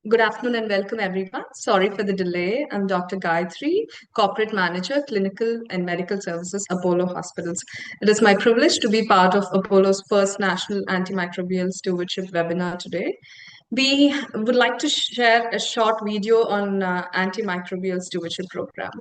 Good afternoon and welcome, everyone. Sorry for the delay. I'm Dr. Gayatri, Corporate Manager, Clinical and Medical Services, Apollo Hospitals. It is my privilege to be part of Apollo's first National Antimicrobial Stewardship webinar today. We would like to share a short video on Antimicrobial Stewardship Program.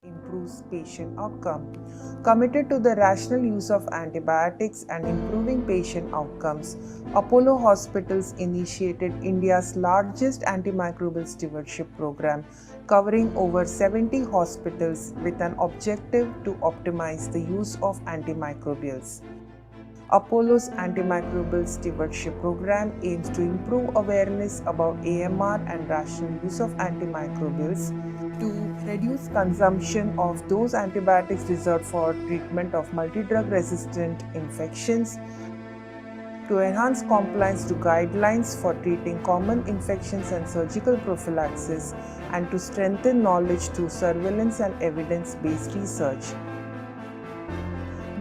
Improves patient outcome. Committed to the rational use of antibiotics and improving patient outcomes, Apollo Hospitals initiated India's largest antimicrobial stewardship program, covering over 70 hospitals with an objective to optimize the use of antimicrobials. Apollo's Antimicrobial Stewardship Program aims to improve awareness about AMR and rational use of antimicrobials, to reduce consumption of those antibiotics reserved for treatment of multi-drug resistant infections, to enhance compliance to guidelines for treating common infections and surgical prophylaxis, and to strengthen knowledge through surveillance and evidence-based research.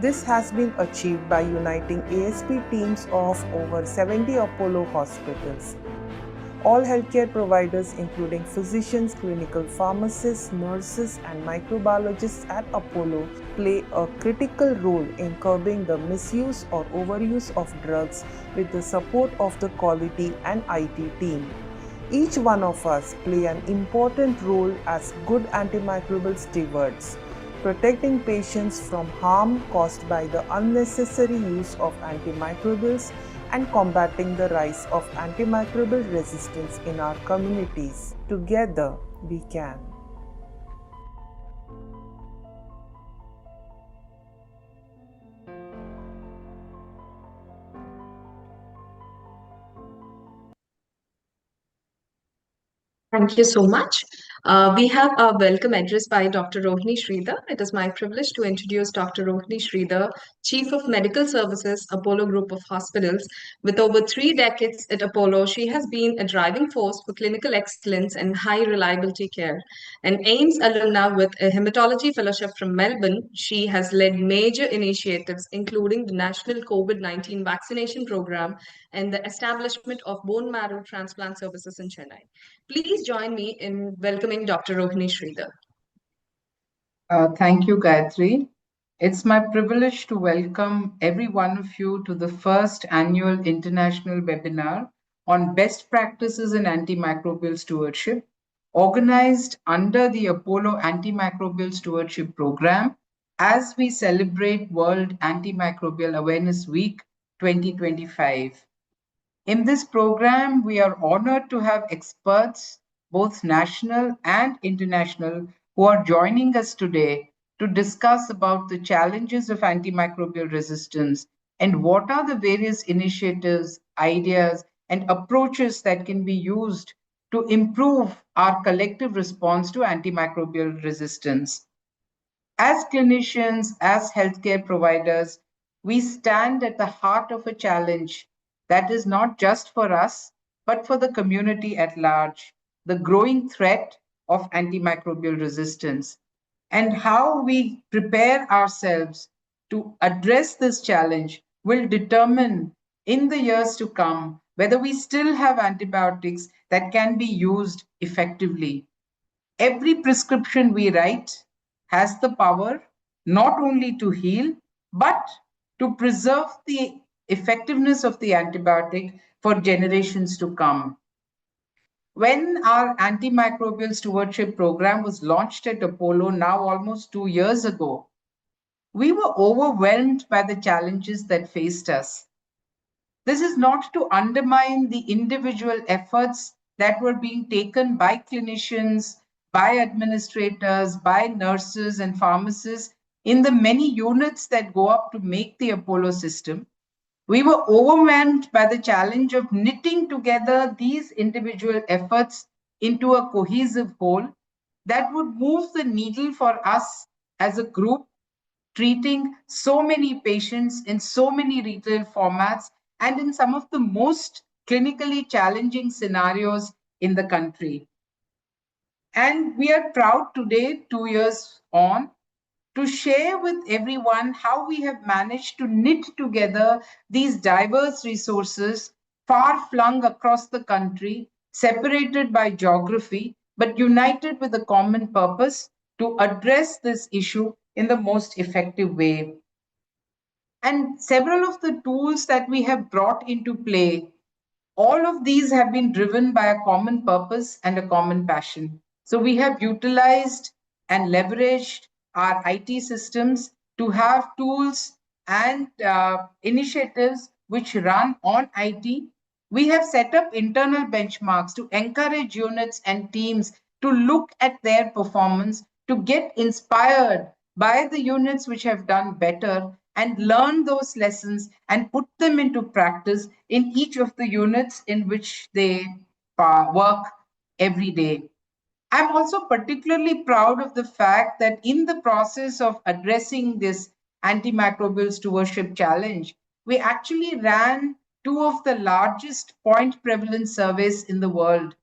This has been achieved by uniting ASP teams of over 70 Apollo hospitals. All healthcare providers, including physicians, clinical pharmacists, nurses, and microbiologists at Apollo, play a critical role in curbing the misuse or overuse of drugs with the support of the quality and IT team. Each one of us play an important role as good antimicrobial stewards, protecting patients from harm caused by the unnecessary use of antimicrobials and combating the rise of antimicrobial resistance in our communities. Together, we can. Thank you so much. We have a welcome address by Dr. Rohini Sridhar. It is my privilege to introduce Dr. Rohini Sridhar, Chief of Medical Services, Apollo Group of Hospitals. With over 3 decades at Apollo, she has been a driving force for clinical excellence and high reliability care. An AIMS alumna with a hematology fellowship from Melbourne, she has led major initiatives, including the National COVID-19 vaccination program and the establishment of bone marrow transplant services in Chennai. Please join me in welcoming Dr. Rohini Sridhar. Thank you, Gayatri. It's my privilege to welcome every one of you to the first annual international webinar on best practices in antimicrobial stewardship, organized under the Apollo Antimicrobial Stewardship Program as we celebrate World Antimicrobial Awareness Week 2025. In this program, we are honored to have experts, both national and international, who are joining us today to discuss about the challenges of antimicrobial resistance and what are the various initiatives, ideas, and approaches that can be used to improve our collective response to antimicrobial resistance. As clinicians, as healthcare providers, we stand at the heart of a challenge that is not just for us, but for the community at large, the growing threat of antimicrobial resistance. And how we prepare ourselves to address this challenge will determine in the years to come whether we still have antibiotics that can be used effectively. Every prescription we write has the power not only to heal, but to preserve the effectiveness of the antibiotic for generations to come. When our antimicrobial stewardship program was launched at Apollo now almost 2 years ago, we were overwhelmed by the challenges that faced us. This is not to undermine the individual efforts that were being taken by clinicians, by administrators, by nurses and pharmacists in the many units that go up to make the Apollo system. We were overwhelmed by the challenge of knitting together these individual efforts into a cohesive whole that would move the needle for us as a group, treating so many patients in so many retail formats and in some of the most clinically challenging scenarios in the country. And we are proud today, 2 years on, to share with everyone how we have managed to knit together these diverse resources far flung across the country, separated by geography, but united with a common purpose to address this issue in the most effective way. And several of the tools that we have brought into play, all of these have been driven by a common purpose and a common passion. So we have utilized and leveraged our IT systems to have tools and initiatives which run on IT. We have set up internal benchmarks to encourage units and teams to look at their performance, to get inspired by the units which have done better and learn those lessons and put them into practice in each of the units in which they work every day. I'm also particularly proud of the fact that in the process of addressing this antimicrobial stewardship challenge, we actually ran two of the largest point prevalence surveys in the world.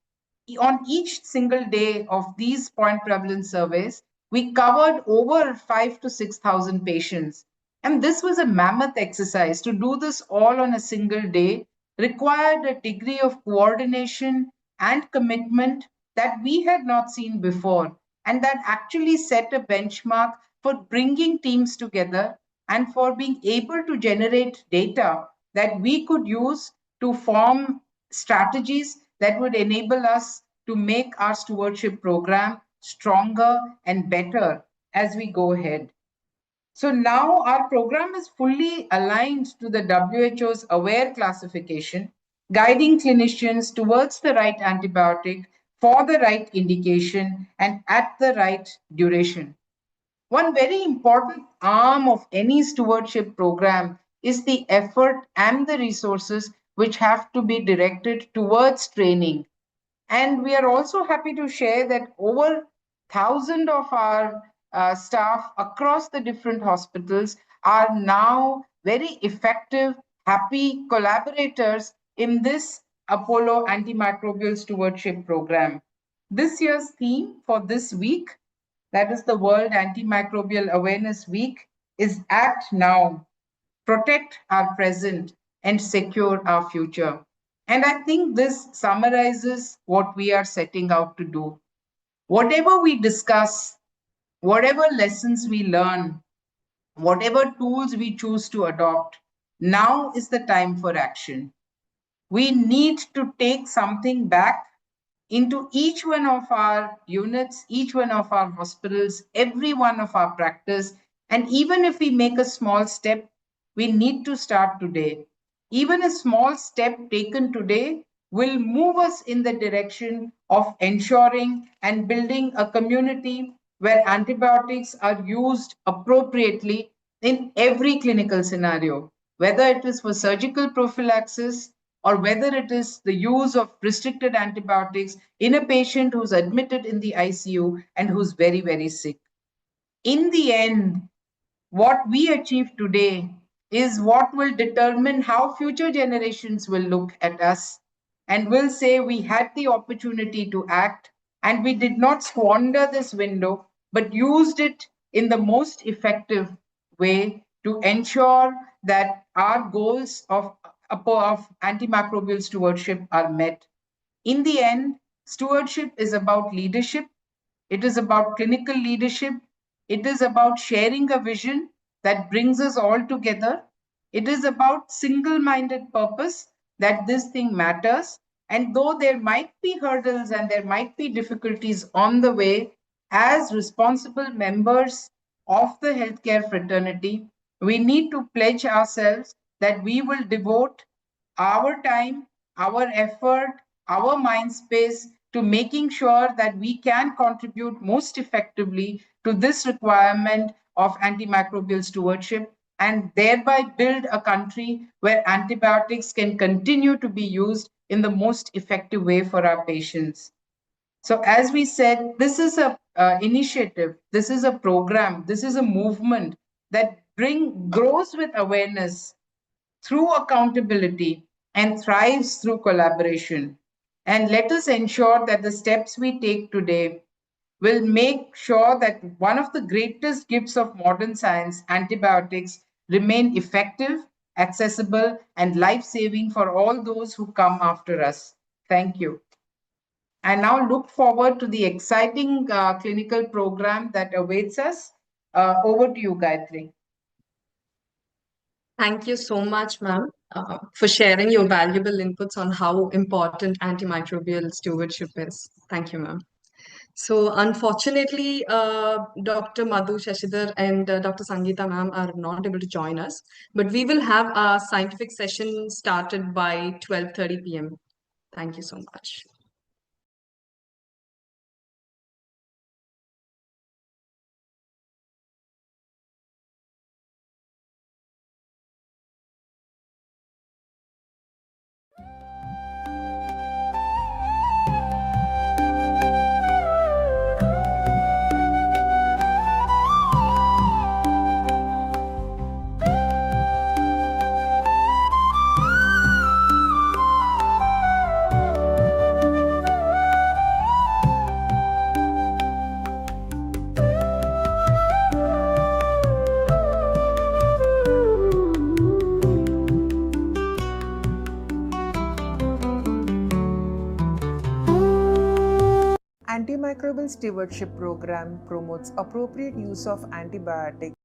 On each single day of these point prevalence surveys, we covered over 5 to 6,000 patients. And this was a mammoth exercise. To do this all on a single day required a degree of coordination and commitment that we had not seen before, and that actually set a benchmark for bringing teams together and for being able to generate data that we could use to form strategies that would enable us to make our stewardship program stronger and better as we go ahead. So now our program is fully aligned to the WHO's AWARE classification, guiding clinicians towards the right antibiotic for the right indication and at the right duration. One very important arm of any stewardship program is the effort and the resources which have to be directed towards training. And we are also happy to share that over 1,000 of our staff across the different hospitals are now very effective, happy collaborators in this Apollo Antimicrobial Stewardship Program. This year's theme for this week, that is the World Antimicrobial Awareness Week, is Act Now, Protect Our Present, and Secure Our Future. And I think this summarizes what we are setting out to do. Whatever we discuss, whatever lessons we learn, whatever tools we choose to adopt, now is the time for action. We need to take something back into each one of our units, each one of our hospitals, every one of our practice. And even if we make a small step, we need to start today. Even a small step taken today will move us in the direction of ensuring and building a community where antibiotics are used appropriately in every clinical scenario, whether it is for surgical prophylaxis, or whether it is the use of restricted antibiotics in a patient who's admitted in the ICU and who's very, very sick. In the end, what we achieve today is what will determine how future generations will look at us and will say we had the opportunity to act and we did not squander this window, but used it in the most effective way to ensure that our goals of antimicrobial stewardship are met. In the end, stewardship is about leadership, it is about clinical leadership, it is about sharing a vision that brings us all together, it is about single minded purpose that this thing matters. And though there might be hurdles and there might be difficulties on the way, as responsible members of the healthcare fraternity, we need to pledge ourselves that we will devote our time, our effort, our mind space to making sure that we can contribute most effectively to this requirement of antimicrobial stewardship and thereby build a country where antibiotics can continue to be used in the most effective way for our patients. So, as we said, this is a initiative, this is a program, this is a movement that grows with awareness through accountability and thrives through collaboration. And let us ensure that the steps we take today will make sure that one of the greatest gifts of modern science, antibiotics, remain effective, accessible, and life saving for all those who come after us. Thank you. I now look forward to the exciting clinical program that awaits us. Over to you, Gayatri. Thank you so much, ma'am, for sharing your valuable inputs on how important antimicrobial stewardship is. Thank you, ma'am. So, unfortunately, Dr. Madhu Shashidhar and Dr. Sangita ma'am are not able to join us, but we will have a scientific session started by 12:30 p.m. Thank you so much. Antimicrobial Stewardship Program promotes appropriate use of antibiotics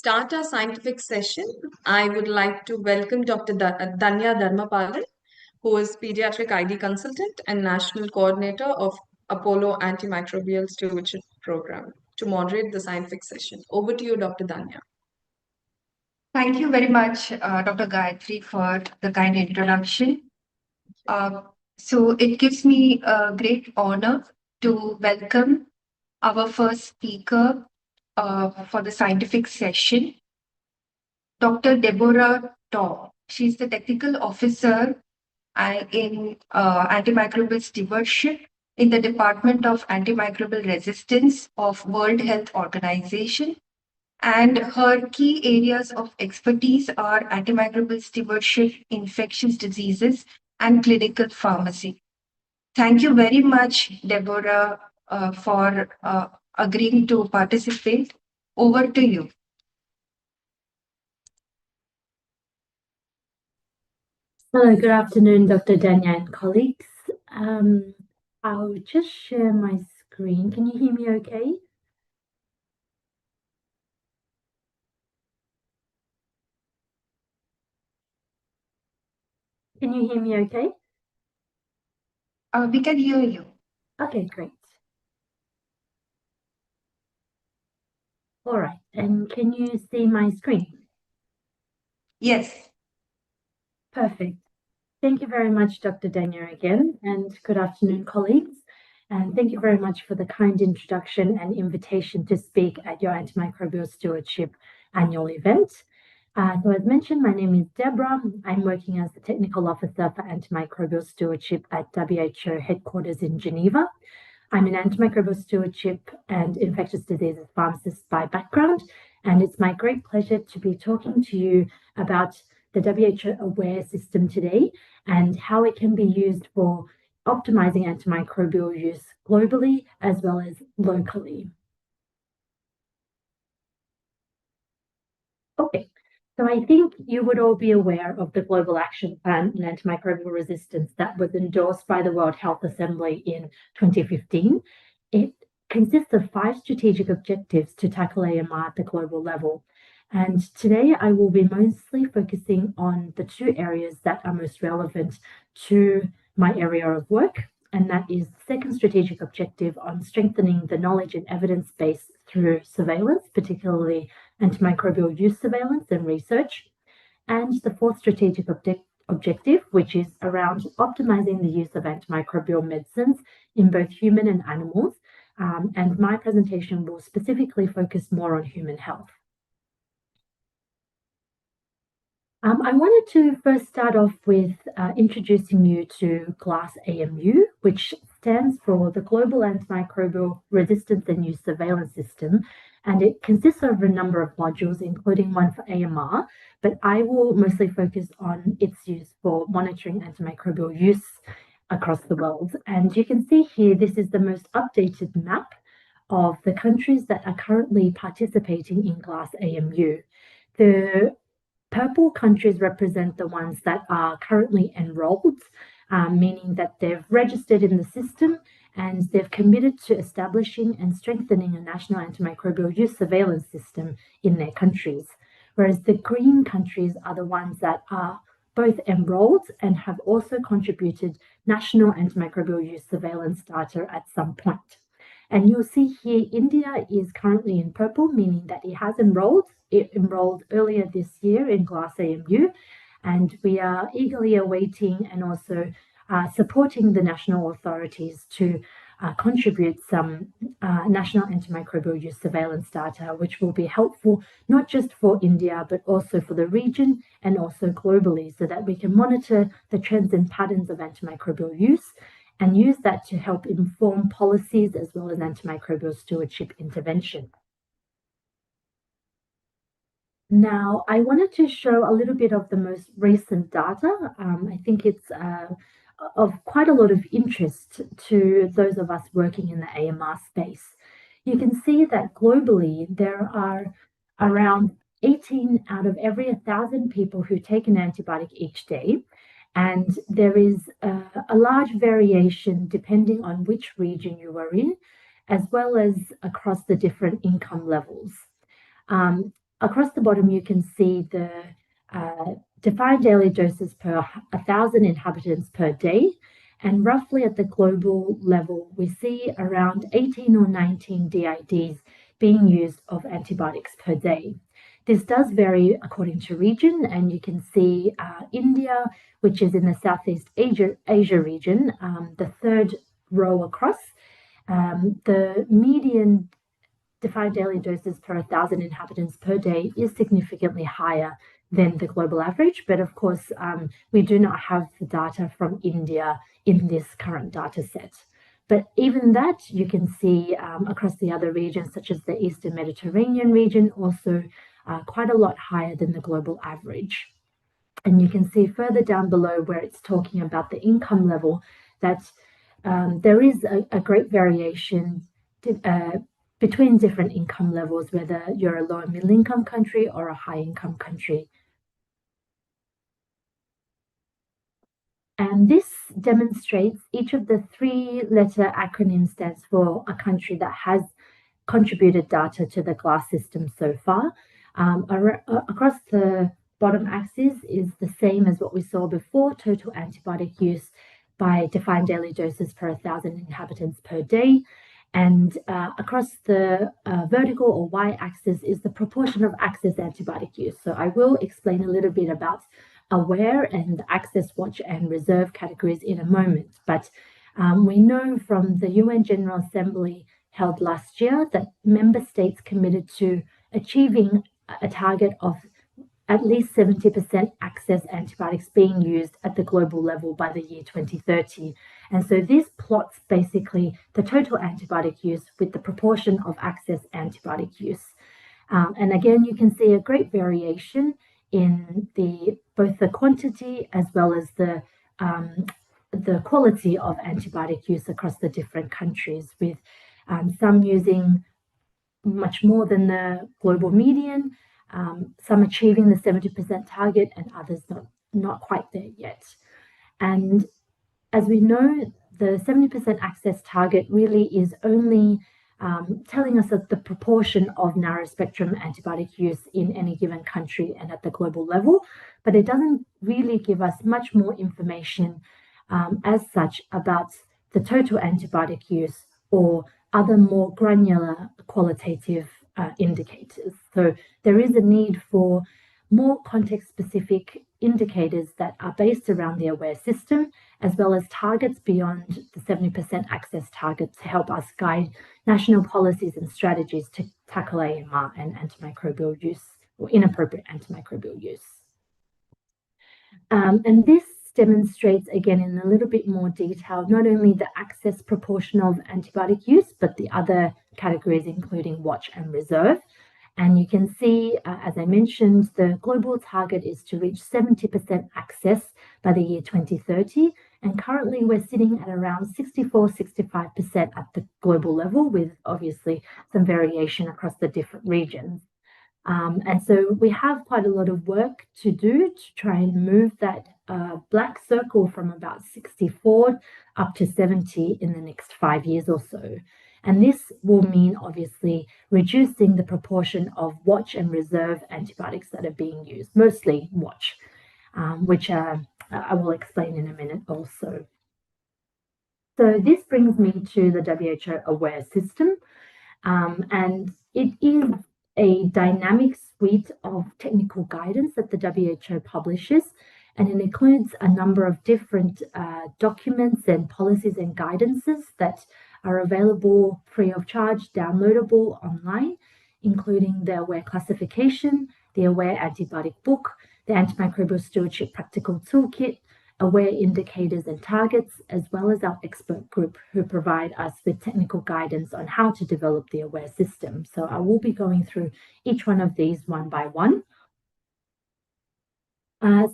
start our scientific session, I would like to welcome Dr. Danya Dharmapalan, who is Pediatric ID Consultant and National Coordinator of Apollo Antimicrobial Stewardship Program, to moderate the scientific session. Over to you, Dr. Danya. Thank you very much, Dr. Gayatri, for the kind introduction. So it gives me a great honor to welcome our first speaker for the scientific session, Dr. Deborah Taw. She's the Technical Officer in Antimicrobial Stewardship in the Department of Antimicrobial Resistance of World Health Organization. And her key areas of expertise are antimicrobial stewardship, infectious diseases, and clinical pharmacy. Thank you very much, Deborah, for agreeing to participate. Over to you. Hello, good afternoon, Dr. Danya and colleagues. I'll just share my screen. Can you hear me okay? Can you hear me okay? We can hear you. Okay, great. All right, and can you see my screen? Yes. Perfect. Thank you very much, Dr. Danya, again, and good afternoon, colleagues. And thank you very much for the kind introduction and invitation to speak at your Antimicrobial Stewardship annual event. So as mentioned, my name is Deborah. I'm working as the Technical Officer for Antimicrobial Stewardship at WHO headquarters in Geneva. I'm an antimicrobial stewardship and infectious diseases pharmacist by background, and it's my great pleasure to be talking to you about the WHO AWARE system today and how it can be used for optimizing antimicrobial use globally as well as locally. Okay. So I think you would all be aware of the Global Action Plan on Antimicrobial Resistance that was endorsed by the World Health Assembly in 2015. It consists of 5 strategic objectives to tackle AMR at the global level. And today I will be mostly focusing on the 2 areas that are most relevant to my area of work. And that is the second strategic objective on strengthening the knowledge and evidence base through surveillance, particularly antimicrobial use surveillance and research. And the 4th strategic objective, which is around optimizing the use of antimicrobial medicines in both human and animals. And my presentation will specifically focus more on human health. I wanted to first start off with introducing you to GLASS AMU, which stands for the Global Antimicrobial Resistance and Use Surveillance System, and it consists of a number of modules, including one for AMR, but I will mostly focus on its use for monitoring antimicrobial use across the world. And you can see here, this is the most updated map of the countries that are currently participating in GLASS AMU. The purple countries represent the ones that are currently enrolled, meaning that they've registered in the system and they've committed to establishing and strengthening a national antimicrobial use surveillance system in their countries. Whereas the green countries are the ones that are both enrolled and have also contributed national antimicrobial use surveillance data at some point. And you'll see here, India is currently in purple, meaning that it has enrolled. It enrolled earlier this year in GLASS AMU, and we are eagerly awaiting and also supporting the national authorities to contribute some national antimicrobial use surveillance data, which will be helpful not just for India, but also for the region and also globally, so that we can monitor the trends and patterns of antimicrobial use and use that to help inform policies as well as antimicrobial stewardship intervention. Now, I wanted to show a little bit of the most recent data. I think it's of quite a lot of interest to those of us working in the AMR space. You can see that globally, there are around 18 out of every 1,000 people who take an antibiotic each day. And there is a large variation depending on which region you are in, as well as across the different income levels. across the bottom, you can see the defined daily doses per 1,000 inhabitants per day. And roughly at the global level, we see around 18 or 19 DIDs being used of antibiotics per day. This does vary according to region, and you can see India, which is in the Southeast Asia region, the third row across. The median defined daily doses per 1,000 inhabitants per day is significantly higher than the global average. But of course, we do not have the data from India in this current data set. But even that, you can see across the other regions, such as the Eastern Mediterranean region, also quite a lot higher than the global average. And you can see further down below where it's talking about the income level that there is a great variation between different income levels, whether you're a low and middle income country or a high income country. And this demonstrates each of the 3-letter acronyms stands for a country that has contributed data to the GLASS system so far. Across the bottom axis is the same as what we saw before, total antibiotic use by defined daily doses per 1,000 inhabitants per day. And across the vertical or y-axis is the proportion of access antibiotic use. So I will explain a little bit about aware and access, watch, and reserve categories in a moment. But we know from the UN General Assembly held last year that member states committed to achieving a target of at least 70% access antibiotics being used at the global level by the year 2030. And so this plots basically the total antibiotic use with the proportion of access antibiotic use. And again, you can see a great variation in both the quantity as well as the quality of antibiotic use across the different countries, with some using much more than the global median, some achieving the 70% target and others not quite there yet. And as we know, the 70% access target really is only telling us that the proportion of narrow spectrum antibiotic use in any given country and at the global level, but it doesn't really give us much more information as such about the total antibiotic use or other more granular qualitative indicators. So there is a need for more context-specific indicators that are based around the AWARE system, as well as targets beyond the 70% access target to help us guide national policies and strategies to tackle AMR and antimicrobial use or inappropriate antimicrobial use. And this demonstrates, again, in a little bit more detail, not only the access proportion of antibiotic use, but the other categories, including watch and reserve. And you can see, as I mentioned, the global target is to reach 70% access by the year 2030. And currently we're sitting at around 64-65% at the global level, with obviously some variation across the different regions. And so we have quite a lot of work to do to try and move that black circle from about 64 up to 70 in the next 5 years or so. And this will mean obviously reducing the proportion of watch and reserve antibiotics that are being used, mostly watch, which I will explain in a minute also. So this brings me to the WHO AWARE system, and it is a dynamic suite of technical guidance that the WHO publishes, and it includes a number of different documents and policies and guidances that are available free of charge, downloadable online, including the AWARE classification, the AWARE antibiotic book, the Antimicrobial Stewardship Practical Toolkit, AWARE indicators and targets, as well as our expert group who provide us with technical guidance on how to develop the AWARE system. So I will be going through each one of these one by one.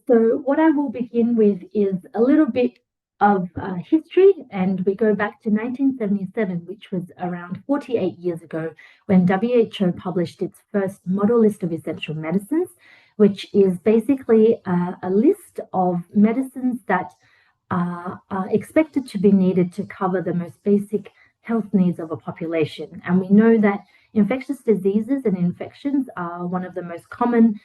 So what I will begin with is a little bit of history, and we go back to 1977, which was around 48 years ago, when WHO published its first model list of essential medicines, which is basically a list of medicines that are expected to be needed to cover the most basic health needs of a population. And we know that Infectious diseases and infections are one of the most common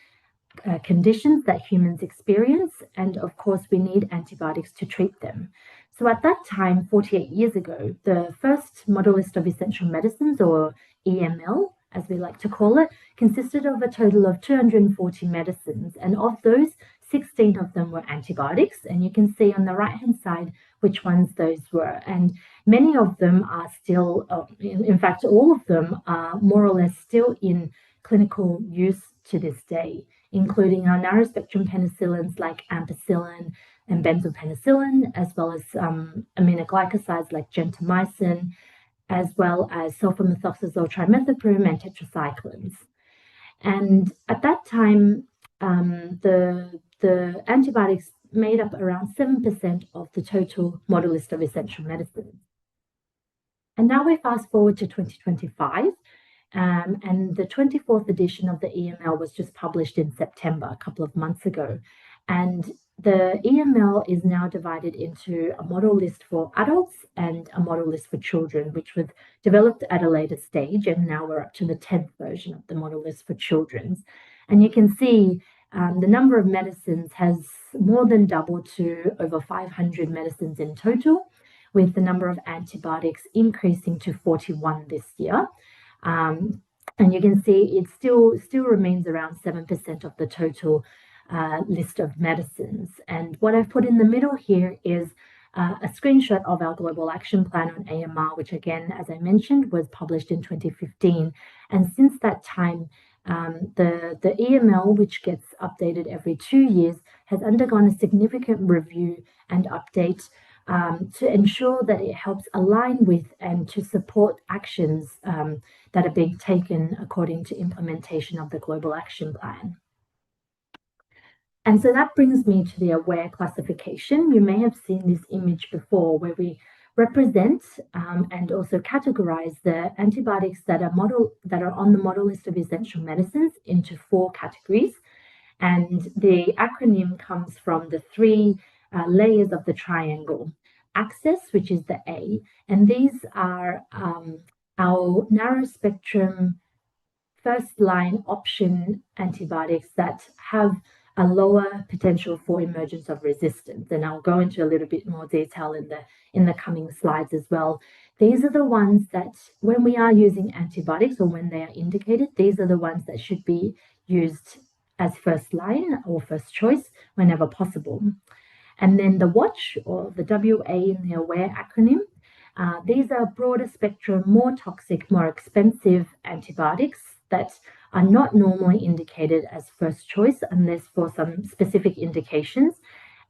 conditions that humans experience, and of course, we need antibiotics to treat them. So, at that time, 48 years ago, the first model list of essential medicines, or EML, as we like to call it, consisted of a total of 240 medicines, and of those, 16 of them were antibiotics, and you can see on the right-hand side which ones those were. And many of them are still, in fact, all of them are more or less still in clinical use to this day, including our narrow-spectrum penicillins like ampicillin and benzopenicillin, as well as aminoglycosides like gentamicin, as well as sulfamethoxazole trimethoprim and tetracyclines. And at that time, the antibiotics made up around 7% of the total model list of essential medicines. And now we fast forward to 2025, and the 24th edition of the EML was just published in September, a couple of months ago. And the EML is now divided into a model list for adults and a model list for children, which was developed at a later stage. And now we're up to the 10th version of the model list for children. And you can see the number of medicines has more than doubled to over 500 medicines in total, with the number of antibiotics increasing to 41 this year. And you can see it still remains around 7% of the total list of medicines. And what I've put in the middle here is a screenshot of our Global Action Plan on AMR, which again, as I mentioned, was published in 2015. And since that time, the EML, which gets updated every 2 years, has undergone a significant review and update to ensure that it helps align with and to support actions that are being taken according to implementation of the Global Action Plan. And so that brings me to the AWARE classification. You may have seen this image before, where we represent and also categorize the antibiotics that are on the model list of essential medicines into 4 categories. And the acronym comes from the 3 layers of the triangle. Access, which is the A, and these are our narrow spectrum first line option antibiotics that have a lower potential for emergence of resistance. And I'll go into a little bit more detail in the coming slides as well. These are the ones that, when we are using antibiotics or when they are indicated, these are the ones that should be used as first line or first choice whenever possible. And then the WATCH, or the WA in the AWARE acronym, these are broader spectrum, more toxic, more expensive antibiotics that are not normally indicated as first choice unless for some specific indications.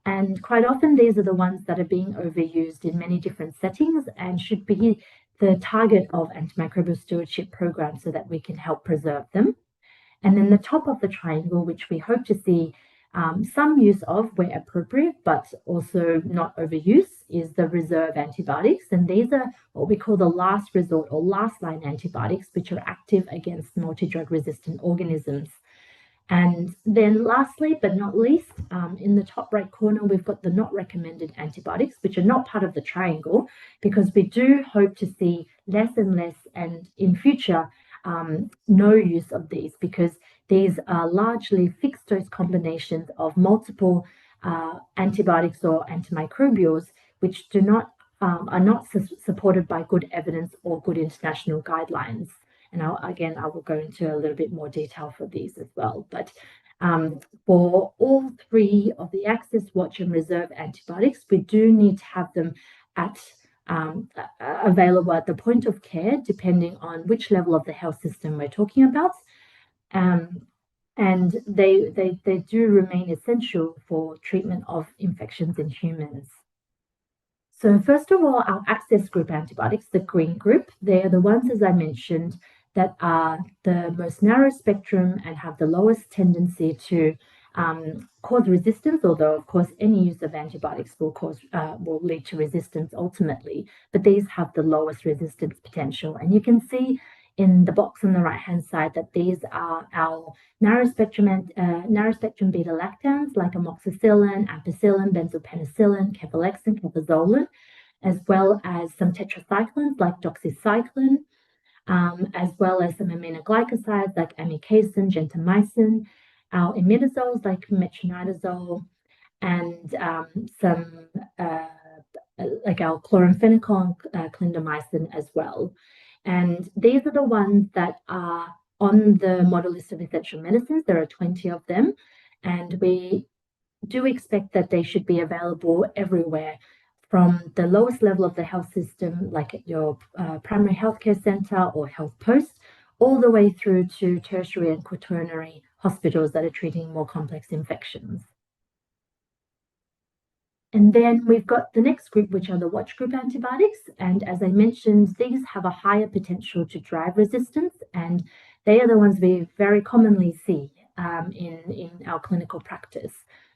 And quite often these are the ones that are being overused in many different settings and should be the target of antimicrobial stewardship programs so that we can help preserve them. And then the top of the triangle, which we hope to see some use of where appropriate, but also not overuse, is the reserve antibiotics. And these are what we call the last resort or last line antibiotics, which are active against multi-drug resistant organisms. And then lastly, but not least, in the top right corner, we've got the not recommended antibiotics, which are not part of the triangle, because we do hope to see less and less, and in future, no use of these, because these are largely fixed dose combinations of multiple antibiotics or antimicrobials, which are not supported by good evidence or good international guidelines. And I will go into a little bit more detail for these as well. But for all 3 of the access, watch, and reserve antibiotics, we do need to have them at available at the point of care, depending on which level of the health system we're talking about. And they do remain essential for treatment of infections in humans. So first of all, our access group antibiotics, the green group, they are the ones, as I mentioned, that are the most narrow spectrum and have the lowest tendency to cause resistance, although of course any use of antibiotics will lead to resistance ultimately, but these have the lowest resistance potential. And you can see in the box on the right hand side that these are our narrow spectrum beta lactams like amoxicillin, ampicillin, benzopenicillin, cefalexin, cefazolin, as well as some tetracyclines like doxycycline, as well as some aminoglycosides like amikacin, gentamicin, our imidazoles like metronidazole, and some like our chloramphenicol and clindamycin as well. And these are the ones that are on the model list of essential medicines. There are 20 of them, and we do expect that they should be available everywhere from the lowest level of the health system, like at your primary healthcare centre or health post, all the way through to tertiary and quaternary hospitals that are treating more complex infections. And then we've got the next group, which are the watch group antibiotics. And as I mentioned, these have a higher potential to drive resistance, and they are the ones we very commonly see in our clinical practice.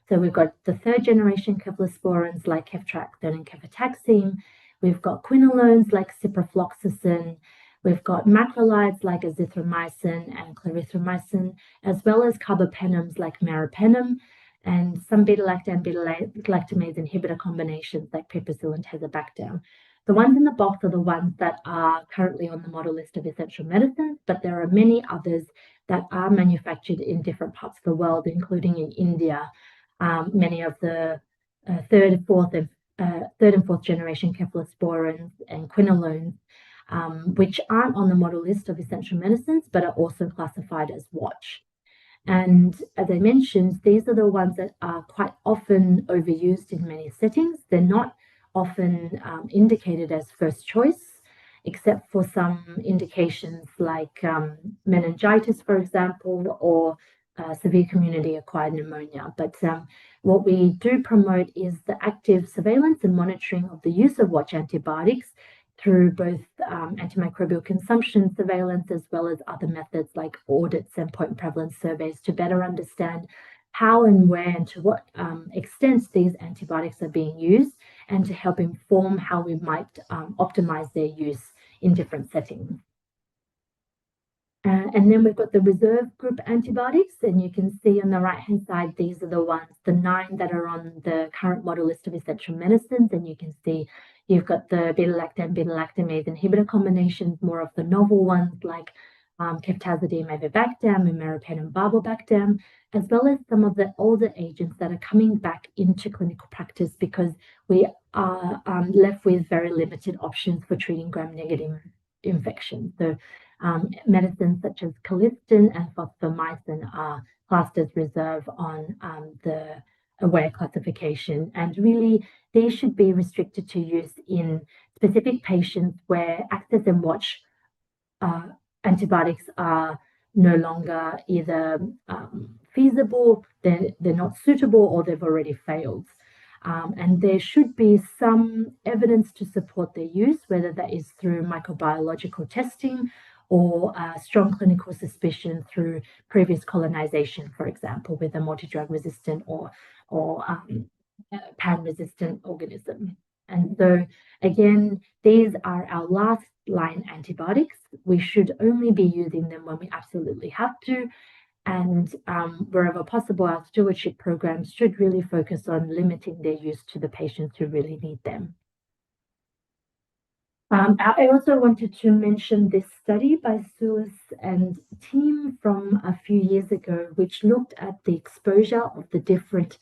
So we've got the third generation cephalosporins like ceftriaxone and cefotaxime. We've got quinolones like ciprofloxacin. We've got macrolides like azithromycin and clarithromycin, as well as carbapenems like meropenem, and some beta-lactam, beta-lactamase inhibitor combinations like piperacillin and tazobactam. The ones in the box are the ones that are currently on the model list of essential medicines, but there are many others that are manufactured in different parts of the world, including in India. Many of the third and fourth generation cephalosporins and quinolones, which aren't on the model list of essential medicines, but are also classified as watch. And as I mentioned, these are the ones that are quite often overused in many settings. They're not often indicated as first choice, except for some indications like meningitis, for example, or severe community-acquired pneumonia. But what we do promote is the active surveillance and monitoring of the use of watch antibiotics through both antimicrobial consumption surveillance as well as other methods like audits and point prevalence surveys to better understand how and where and to what extent these antibiotics are being used, and to help inform how we might optimize their use in different settings. And then we've got the reserve group antibiotics, and you can see on the right-hand side, these are the ones, the 9 that are on the current model list of essential medicines, and you can see you've got the beta-lactam, beta-lactamase inhibitor combinations, more of the novel ones like ceftazidime, avibactam, and meropenem, barbobactam, as well as some of the older agents that are coming back into clinical practice because we are left with very limited options for treating gram-negative infections. So medicines such as colistin and fosfomycin are classed as reserve on the AWARE classification, and really these should be restricted to use in specific patients where access and watch antibiotics are no longer either feasible, they're not suitable, or they've already failed. And there should be some evidence to support their use, whether that is through microbiological testing or strong clinical suspicion through previous colonization, for example, with a multi-drug resistant or pan-resistant organism. And so, again, these are our last line antibiotics. We should only be using them when we absolutely have to. And wherever possible, our stewardship programs should really focus on limiting their use to the patients who really need them. I also wanted to mention this study by Suis and team from a few years ago, which looked at the exposure of the different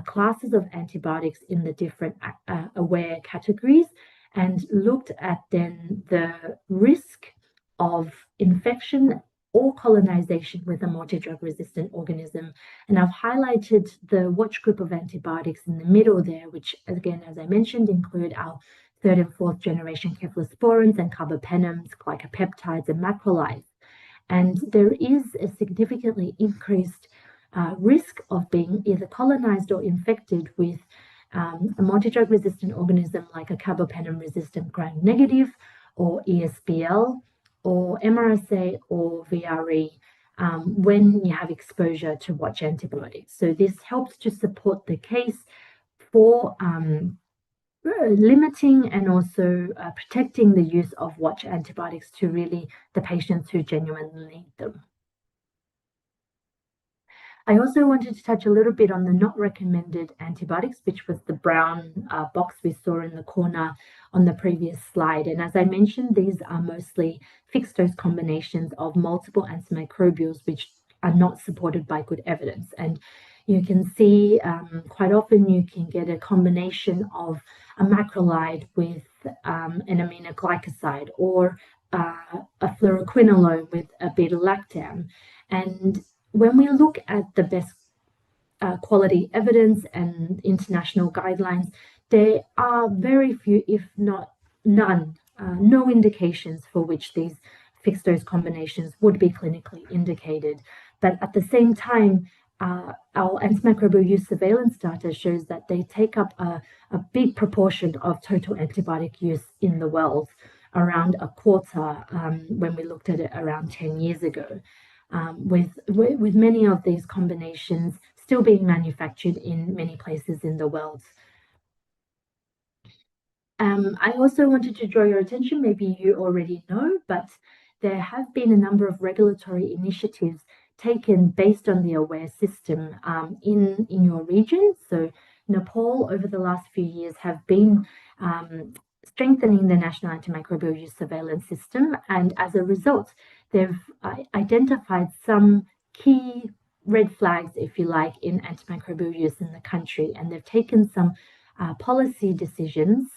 classes of antibiotics in the different AWARE categories, and looked at then the risk of infection or colonization with a multi-drug resistant organism. And I've highlighted the watch group of antibiotics in the middle there, which again, as I mentioned, include our third and fourth generation cephalosporins and carbapenems, glycopeptides, and macrolides. And there is a significantly increased risk of being either colonized or infected with a multi-drug resistant organism like a carbapenem resistant gram-negative or ESBL or MRSA or VRE when you have exposure to watch antibiotics. So this helps to support the case for limiting and also protecting the use of watch antibiotics to really the patients who genuinely need them. I also wanted to touch a little bit on the not recommended antibiotics, which was the brown box we saw in the corner on the previous slide. And as I mentioned, these are mostly fixed dose combinations of multiple antimicrobials, which are not supported by good evidence. And you can see quite often you can get a combination of a macrolide with an aminoglycoside, or a fluoroquinolone with a beta-lactam. And when we look at the best quality evidence and international guidelines, there are very few, if not none, no indications for which these fixed dose combinations would be clinically indicated. But at the same time, our antimicrobial use surveillance data shows that they take up a big proportion of total antibiotic use in the world, around a quarter when we looked at it around 10 years ago, with many of these combinations still being manufactured in many places in the world. I also wanted to draw your attention, maybe you already know, but there have been a number of regulatory initiatives taken based on the AWARE system in your region. So Nepal, over the last few years, have been strengthening the national antimicrobial use surveillance system, and as a result, they've identified some key red flags, if you like, in antimicrobial use in the country, and they've taken some policy decisions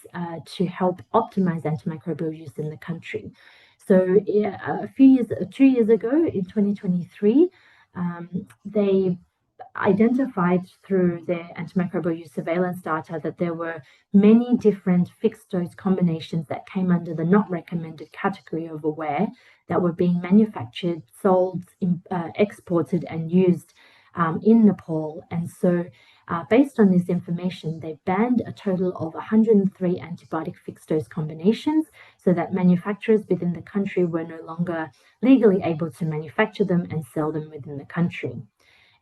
to help optimize antimicrobial use in the country. So a few years, 2 years ago, in 2023, they identified through their antimicrobial use surveillance data that there were many different fixed dose combinations that came under the not recommended category of AWARE that were being manufactured, sold, exported, and used in Nepal. And so based on this information, they banned a total of 103 antibiotic fixed dose combinations so that manufacturers within the country were no longer legally able to manufacture them and sell them within the country.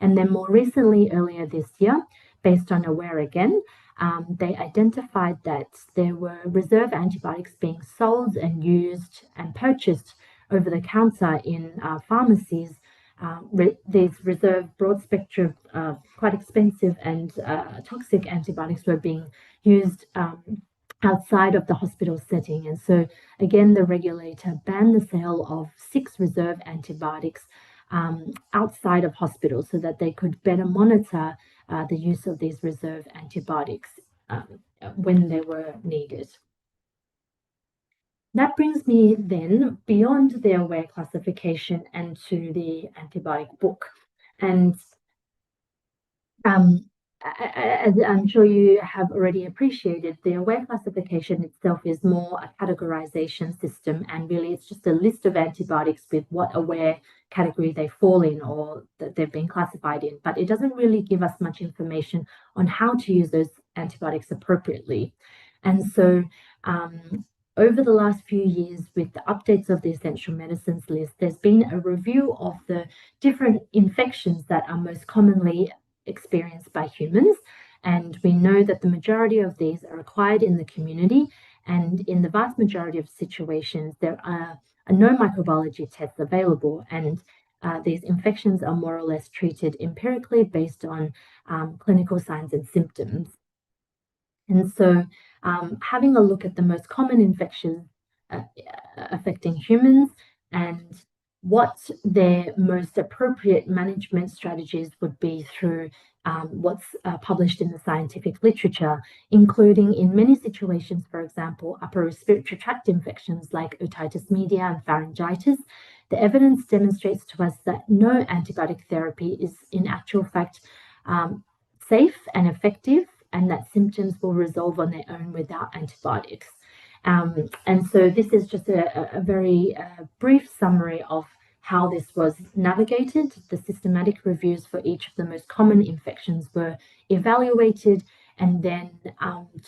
And then more recently, earlier this year, based on AWARE again, they identified that there were reserve antibiotics being sold and used and purchased over the counter in pharmacies. These reserve broad spectrum, quite expensive and toxic antibiotics were being used outside of the hospital setting. And so again, the regulator banned the sale of 6 reserve antibiotics outside of hospitals so that they could better monitor the use of these reserve antibiotics when they were needed. That brings me then beyond the AWARE classification and to the antibiotic book. And as I'm sure you have already appreciated, the AWARE classification itself is more a categorization system, and really it's just a list of antibiotics with what AWARE category they fall in or that they've been classified in, but it doesn't really give us much information on how to use those antibiotics appropriately. And so over the last few years, with the updates of the essential medicines list, there's been a review of the different infections that are most commonly experienced by humans. And we know that the majority of these are acquired in the community. And in the vast majority of situations, there are no microbiology tests available. And these infections are more or less treated empirically based on clinical signs and symptoms. And so having a look at the most common infections affecting humans and what their most appropriate management strategies would be through what's published in the scientific literature, including in many situations, for example, upper respiratory tract infections like otitis media and pharyngitis. The evidence demonstrates to us that no antibiotic therapy is in actual fact safe and effective, and that symptoms will resolve on their own without antibiotics. And so this is just a very brief summary of how this was navigated. The systematic reviews for each of the most common infections were evaluated, and then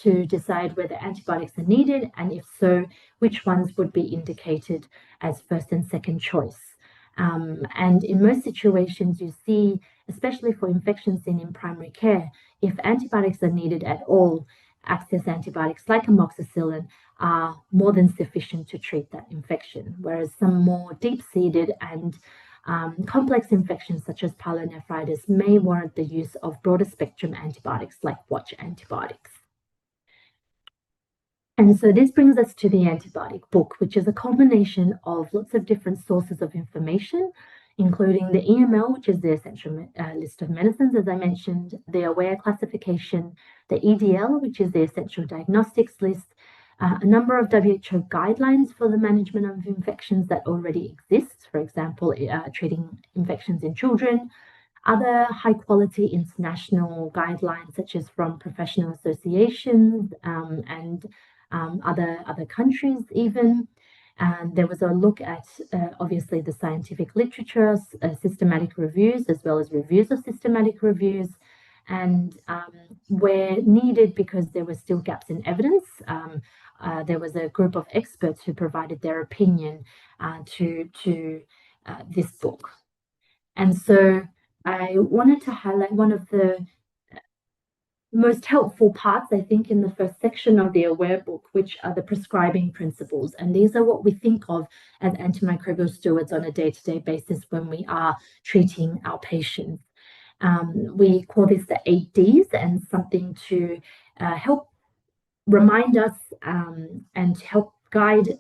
to decide whether antibiotics are needed, and if so, which ones would be indicated as first and second choice. And in most situations, you see, especially for infections seen in primary care, if antibiotics are needed at all, access antibiotics like amoxicillin are more than sufficient to treat that infection, whereas some more deep-seated and complex infections such as pyelonephritis may warrant the use of broader spectrum antibiotics like watch antibiotics. And so this brings us to the antibiotic book, which is a combination of lots of different sources of information, including the EML, which is the essential list of medicines, as I mentioned, the AWARE classification, the EDL, which is the essential diagnostics list, a number of WHO guidelines for the management of infections that already exist, for example, treating infections in children, other high-quality international guidelines, such as from professional associations and other countries even. And there was a look at, obviously, the scientific literature, systematic reviews, as well as reviews of systematic reviews. And where needed, because there were still gaps in evidence, there was a group of experts who provided their opinion to this book. And so I wanted to highlight one of the most helpful parts, I think, in the first section of the AWARE book, which are the prescribing principles. And these are what we think of as antimicrobial stewards on a day-to-day basis when we are treating our patients. We call this the 8Ds, and something to help remind us and help guide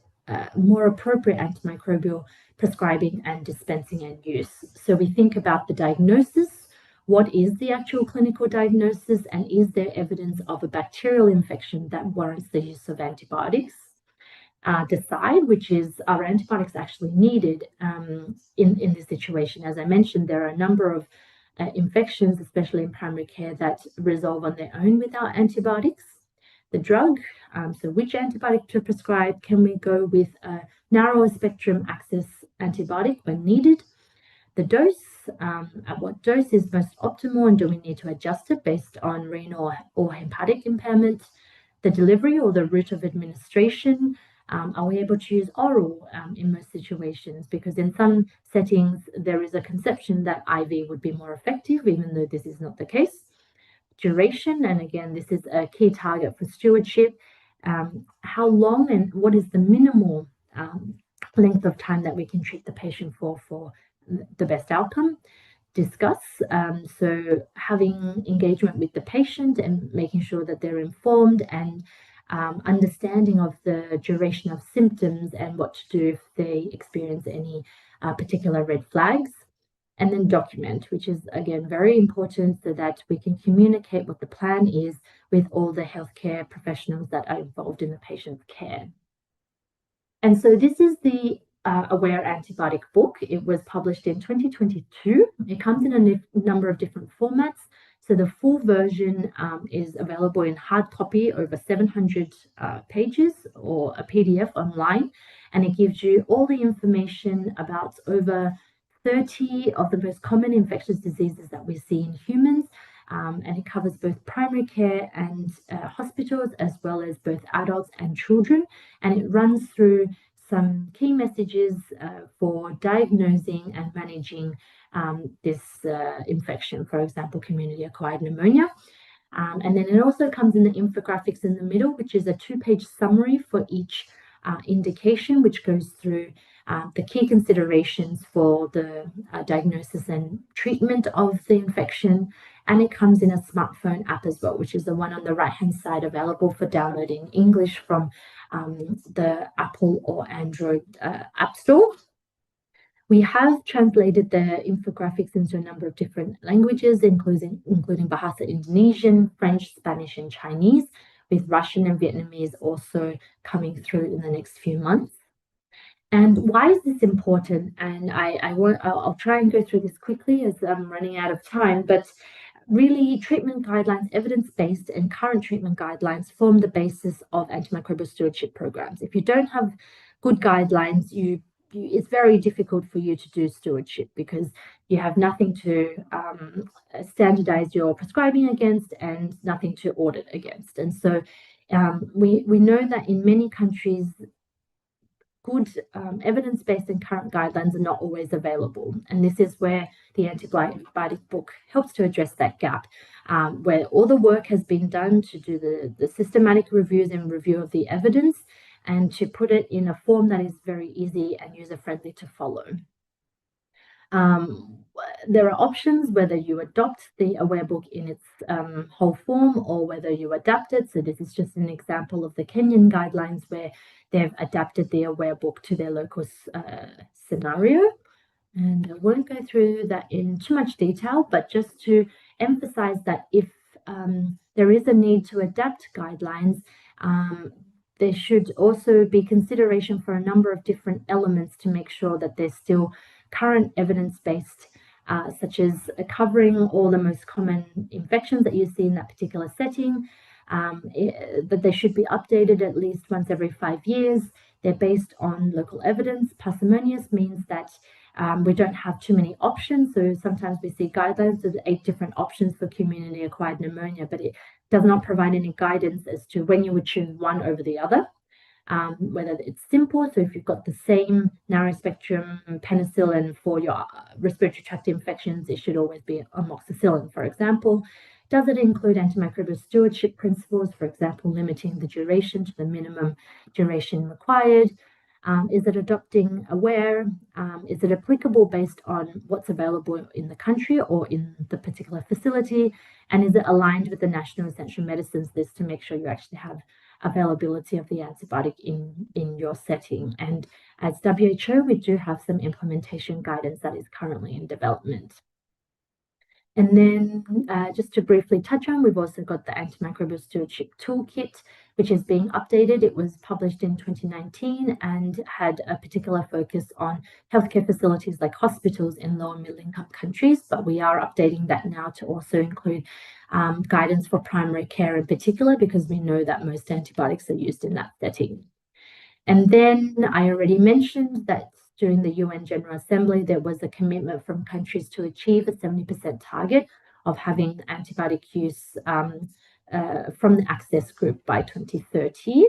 more appropriate antimicrobial prescribing and dispensing and use. So we think about the diagnosis. What is the actual clinical diagnosis, and is there evidence of a bacterial infection that warrants the use of antibiotics? Decide which is, are antibiotics actually needed in this situation? As I mentioned, there are a number of infections, especially in primary care, that resolve on their own without antibiotics. The drug, so which antibiotic to prescribe? Can we go with a narrower spectrum access antibiotic when needed? The dose, at what dose is most optimal, and do we need to adjust it based on renal or hepatic impairment? The delivery or the route of administration, are we able to use oral in most situations? Because in some settings, there is a conception that IV would be more effective, even though this is not the case. Duration, and again, this is a key target for stewardship. How long and what is the minimal length of time that we can treat the patient for the best outcome? Discuss, so having engagement with the patient and making sure that they're informed and understanding of the duration of symptoms and what to do if they experience any particular red flags. And then document, which is again very important, so that we can communicate what the plan is with all the healthcare professionals that are involved in the patient's care. And so this is the AWARE antibiotic book. It was published in 2022. It comes in a number of different formats. So the full version is available in hard copy, over 700 pages, or a PDF online, and it gives you all the information about over 30 of the most common infectious diseases that we see in humans, and it covers both primary care and hospitals, as well as both adults and children, and it runs through some key messages for diagnosing and managing this infection, for example, community-acquired pneumonia. And then it also comes in the infographics in the middle, which is a 2-page summary for each indication, which goes through the key considerations for the diagnosis and treatment of the infection. And it comes in a smartphone app as well, which is the one on the right-hand side, available for downloading English from the Apple or Android App Store. We have translated the infographics into a number of different languages, including Bahasa Indonesian, French, Spanish, and Chinese, with Russian and Vietnamese also coming through in the next few months. And why is this important? And I'll try and go through this quickly as I'm running out of time, but really, treatment guidelines, evidence-based and current treatment guidelines form the basis of antimicrobial stewardship programs. If you don't have good guidelines, it's very difficult for you to do stewardship, because you have nothing to standardize your prescribing against and nothing to audit against. And so we know that in many countries, good evidence-based and current guidelines are not always available. And this is where the antibiotic book helps to address that gap, where all the work has been done to do the systematic reviews and review of the evidence, and to put it in a form that is very easy and user-friendly to follow. There are options whether you adopt the Aware Book in its whole form or whether you adapt it. So this is just an example of the Kenyan guidelines where they've adapted the Aware Book to their local scenario. And I won't go through that in too much detail, but just to emphasize that if there is a need to adapt guidelines, there should also be consideration for a number of different elements to make sure that there's still current evidence-based, such as covering all the most common infections that you see in that particular setting, that they should be updated at least once every 5 years. They're based on local evidence. Parsimonious means that we don't have too many options. So sometimes we see guidelines with 8 different options for community-acquired pneumonia, but it does not provide any guidance as to when you would choose one over the other. Whether it's simple, so if you've got the same narrow spectrum penicillin for your respiratory tract infections, it should always be amoxicillin, for example. Does it include antimicrobial stewardship principles, for example, limiting the duration to the minimum duration required? Is it adopting Aware? Is it applicable based on what's available in the country or in the particular facility? And is it aligned with the National Essential Medicines list to make sure you actually have availability of the antibiotic in your setting? And as WHO, we do have some implementation guidance that is currently in development. And then just to briefly touch on, we've also got the Antimicrobial Stewardship Toolkit, which is being updated. It was published in 2019 and had a particular focus on healthcare facilities like hospitals in low and middle income countries, but we are updating that now to also include guidance for primary care in particular, because we know that most antibiotics are used in that setting. And then I already mentioned that during the UN General Assembly, there was a commitment from countries to achieve a 70% target of having antibiotic use from the access group by 2030.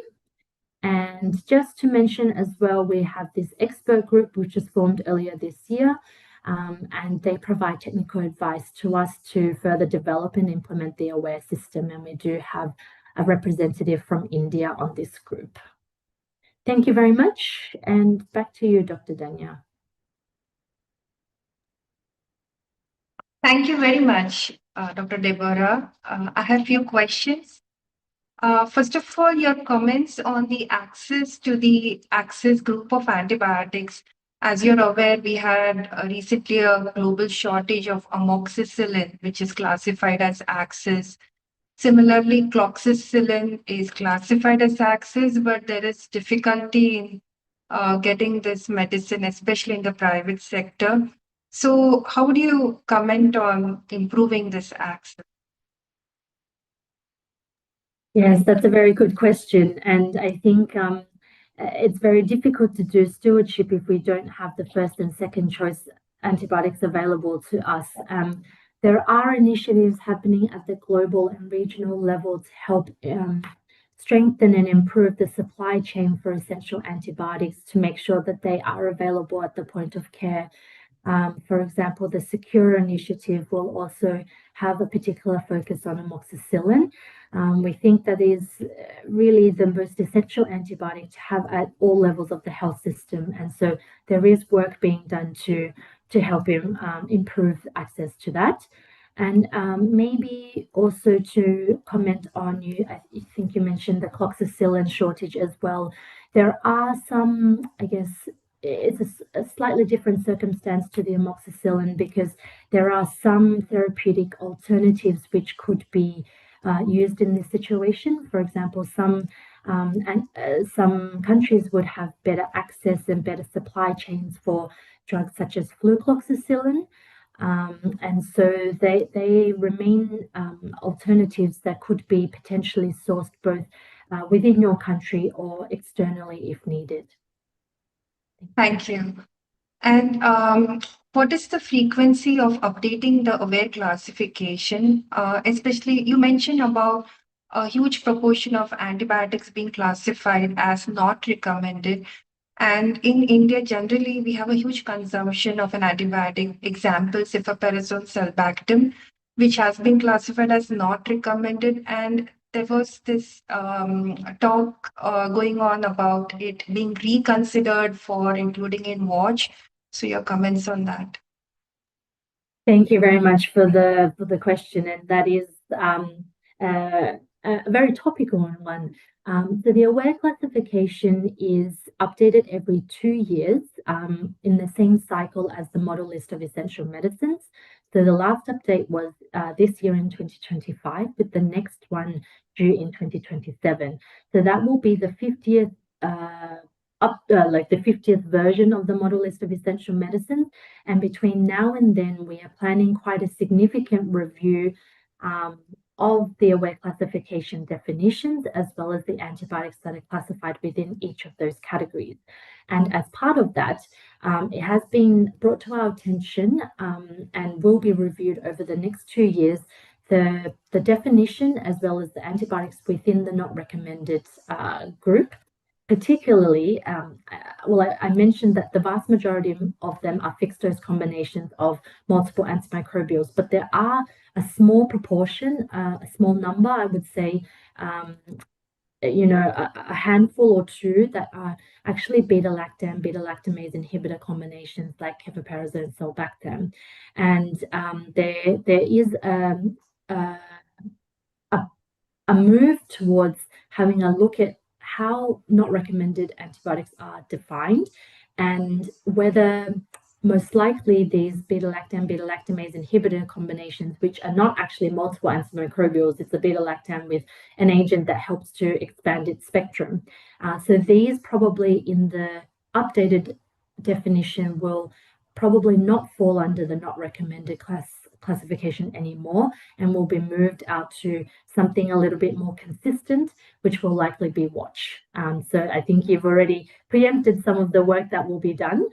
And just to mention as well, we have this expert group which was formed earlier this year, and they provide technical advice to us to further develop and implement the Aware system. And we do have a representative from India on this group. Thank you very much, and back to you, Dr. Danya. Thank you very much, Dr. Deborah. I have a few questions. First of all, your comments on the access to the access group of antibiotics. As you're aware, we had recently a global shortage of amoxicillin, which is classified as access. Similarly, cloxacillin is classified as access, but there is difficulty in getting this medicine, especially in the private sector. So how do you comment on improving this access? Yes, that's a very good question. And I think it's very difficult to do stewardship if we don't have the first and second choice antibiotics available to us. There are initiatives happening at the global and regional level to help strengthen and improve the supply chain for essential antibiotics to make sure that they are available at the point of care. For example, the Secure initiative will also have a particular focus on amoxicillin. We think that is really the most essential antibiotic to have at all levels of the health system. And so there is work being done to help improve access to that. And maybe also to comment on, I think you mentioned the cloxacillin shortage as well. There are some, I guess, it's a slightly different circumstance to the amoxicillin because there are some therapeutic alternatives which could be used in this situation. For example, some countries would have better access and better supply chains for drugs such as flucloxacillin. And so they remain alternatives that could be potentially sourced both within your country or externally if needed. Thank you. And what is the frequency of updating the Aware classification? Especially, you mentioned about a huge proportion of antibiotics being classified as not recommended. And in India, generally, we have a huge consumption of an antibiotic, example, cefoperazone sulbactam, which has been classified as not recommended. And there was this talk going on about it being reconsidered for including in WATCH. So your comments on that? Thank you very much for the question, and that is a very topical one. So the aware classification is updated every 2 years in the same cycle as the model list of essential medicines. So the last update was this year in 2025, with the next one due in 2027. So that will be the 50th like the 50th version of the model list of essential medicines. And between now and then, we are planning quite a significant review of the aware classification definitions, as well as the antibiotics that are classified within each of those categories. And as part of that, it has been brought to our attention and will be reviewed over the next 2 years, the definition as well as the antibiotics within the not recommended group. Particularly, I mentioned that the vast majority of them are fixed dose combinations of multiple antimicrobials, but there are a small proportion, a small number, I would say, a handful or two that are actually beta-lactam, beta-lactamase inhibitor combinations like kefaparazone and sulbactam. And there is a move towards having a look at how not recommended antibiotics are defined and whether most likely these beta-lactam, beta-lactamase inhibitor combinations, which are not actually multiple antimicrobials, it's a beta-lactam with an agent that helps to expand its spectrum. So these probably in the updated definition will probably not fall under the not recommended classification anymore and will be moved out to something a little bit more consistent, which will likely be watch. So I think you've already preempted some of the work that will be done,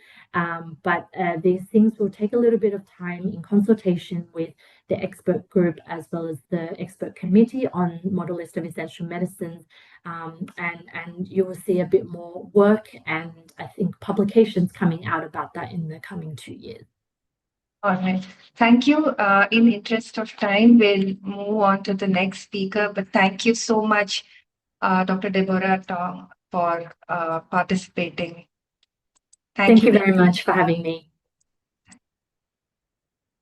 but these things will take a little bit of time in consultation with the expert group as well as the expert committee on model list of essential medicines, and you will see a bit more work and I think publications coming out about that in the coming 2 years. All right. Thank you. In the interest of time, we'll move on to the next speaker. But thank you so much, Dr. Deborah Tong, for participating. Thank you very much for having me.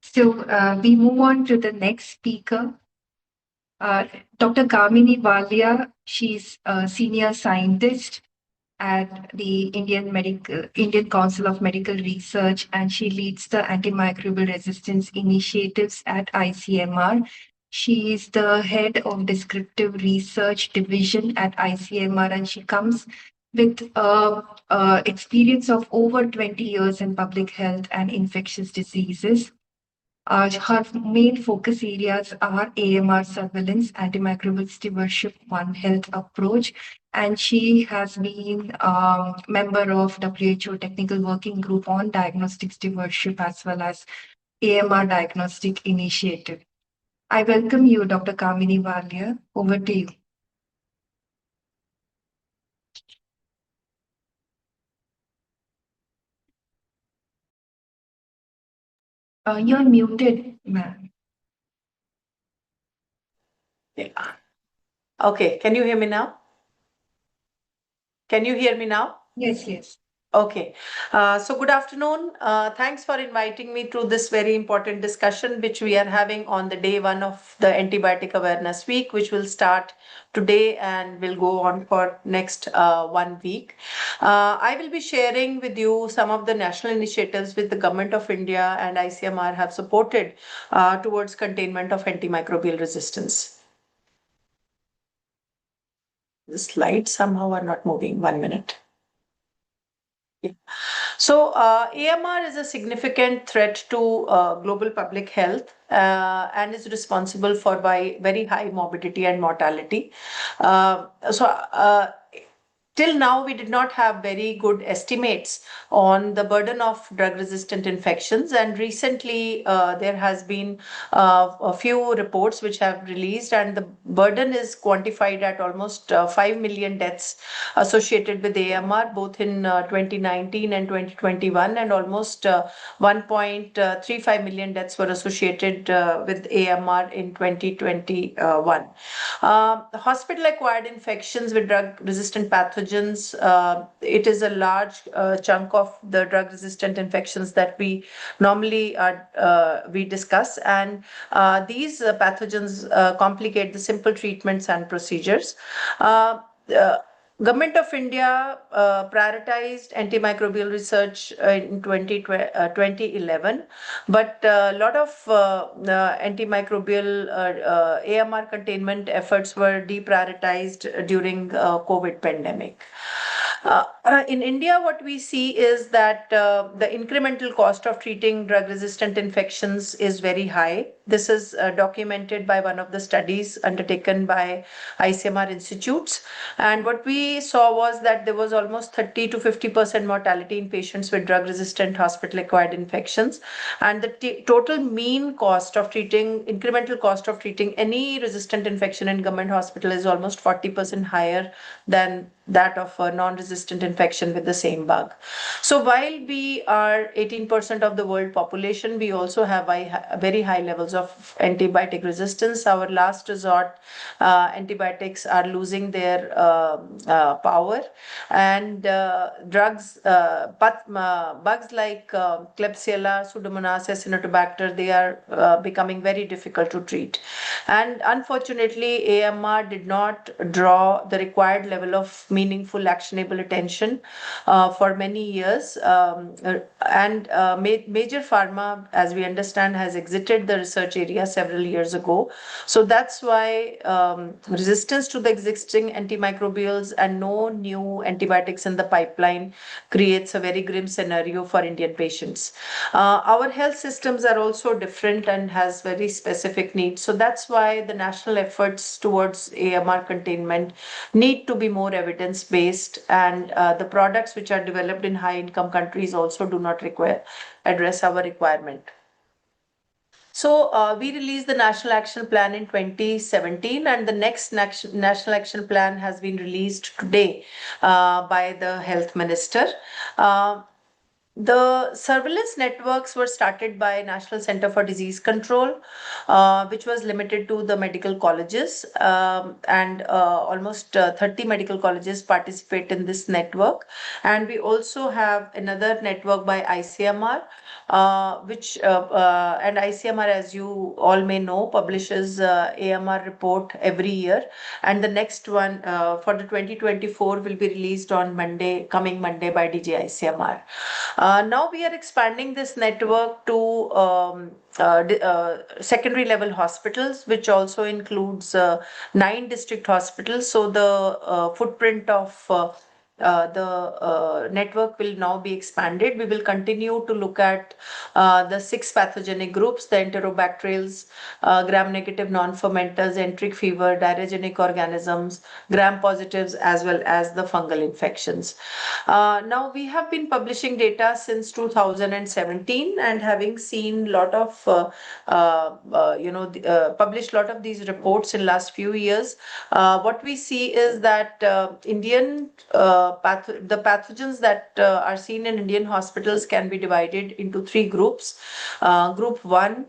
So we move on to the next speaker, Dr. Kamini Walia. She's a senior scientist at the Indian Council of Medical Research, and she leads the Antimicrobial Resistance initiatives at ICMR. She is the head of Descriptive Research Division at ICMR, and she comes with experience of over 20 years in public health and infectious diseases. Her main focus areas are AMR surveillance, antimicrobial stewardship, One Health approach, and she has been a member of WHO Technical Working Group on Diagnostic Stewardship as well as AMR Diagnostic Initiative. I welcome you, Dr. Kamini Walia. Over to you. You're muted, ma'am. Yeah. Okay, can you hear me now? Can you hear me now? Yes, yes. Okay. So good afternoon. Thanks for inviting me to this very important discussion, which we are having on the day one of the Antibiotic Awareness Week, which will start today and will go on for next 1 week. I will be sharing with you some of the national initiatives with the Government of India and ICMR have supported towards containment of antimicrobial resistance. The slides somehow are not moving. 1 minute. Yeah. So AMR is a significant threat to global public health and is responsible for very high morbidity and mortality. Till now, we did not have very good estimates on the burden of drug-resistant infections, and recently there has been a few reports which have released, and the burden is quantified at almost 5 million deaths associated with AMR, both in 2019 and 2021, and almost 1.35 million deaths were associated with AMR in 2021. Hospital-acquired infections with drug-resistant pathogens, it is a large chunk of the drug-resistant infections that we normally we discuss, and these pathogens complicate the simple treatments and procedures. Uh, Government of India prioritized antimicrobial research in 2011, but a lot of antimicrobial AMR containment efforts were deprioritized during COVID pandemic. In India, what we see is that the incremental cost of treating drug-resistant infections is very high. This is documented by one of the studies undertaken by ICMR institutes. And what we saw was that there was almost 30 to 50% mortality in patients with drug-resistant hospital-acquired infections. And the total mean cost of treating, incremental cost of treating any resistant infection in government hospital is almost 40% higher than that of a non-resistant infection with the same bug. So while we are 18% of the world population, we also have very high levels of antibiotic resistance. Our last resort antibiotics are losing their power, and bugs like Klebsiella, Pseudomonas, Acinetobacter, they are becoming very difficult to treat. And unfortunately, AMR did not draw the required level of meaningful, actionable attention for many years. Major pharma, as we understand, has exited the research area several years ago. So that's why resistance to the existing antimicrobials and no new antibiotics in the pipeline creates a very grim scenario for Indian patients. Our health systems are also different and has very specific needs. So that's why the national efforts towards AMR containment need to be more evidence-based, and the products which are developed in high-income countries also do not address our requirement. So we released the National Action Plan in 2017, and the next National Action Plan has been released today by the Health Minister. The surveillance networks were started by National Center for Disease Control, which was limited to the medical colleges, and almost 30 medical colleges participate in this network. And we also have another network by ICMR, and ICMR, as you all may know, publishes AMR report every year, and the next one for the 2024 will be released on coming Monday by DG ICMR. Now we are expanding this network to secondary level hospitals, which also includes 9 district hospitals. So the footprint of the network will now be expanded. We will continue to look at the 6 pathogenic groups: the enterobacterials, gram-negative non-fermenters, enteric fever, diarrhegenic organisms, gram-positives, as well as the fungal infections. Now we have been publishing data since 2017, and having seen a lot of published a lot of these reports in last few years, what we see is that the pathogens that are seen in Indian hospitals can be divided into 3 groups. Group 1,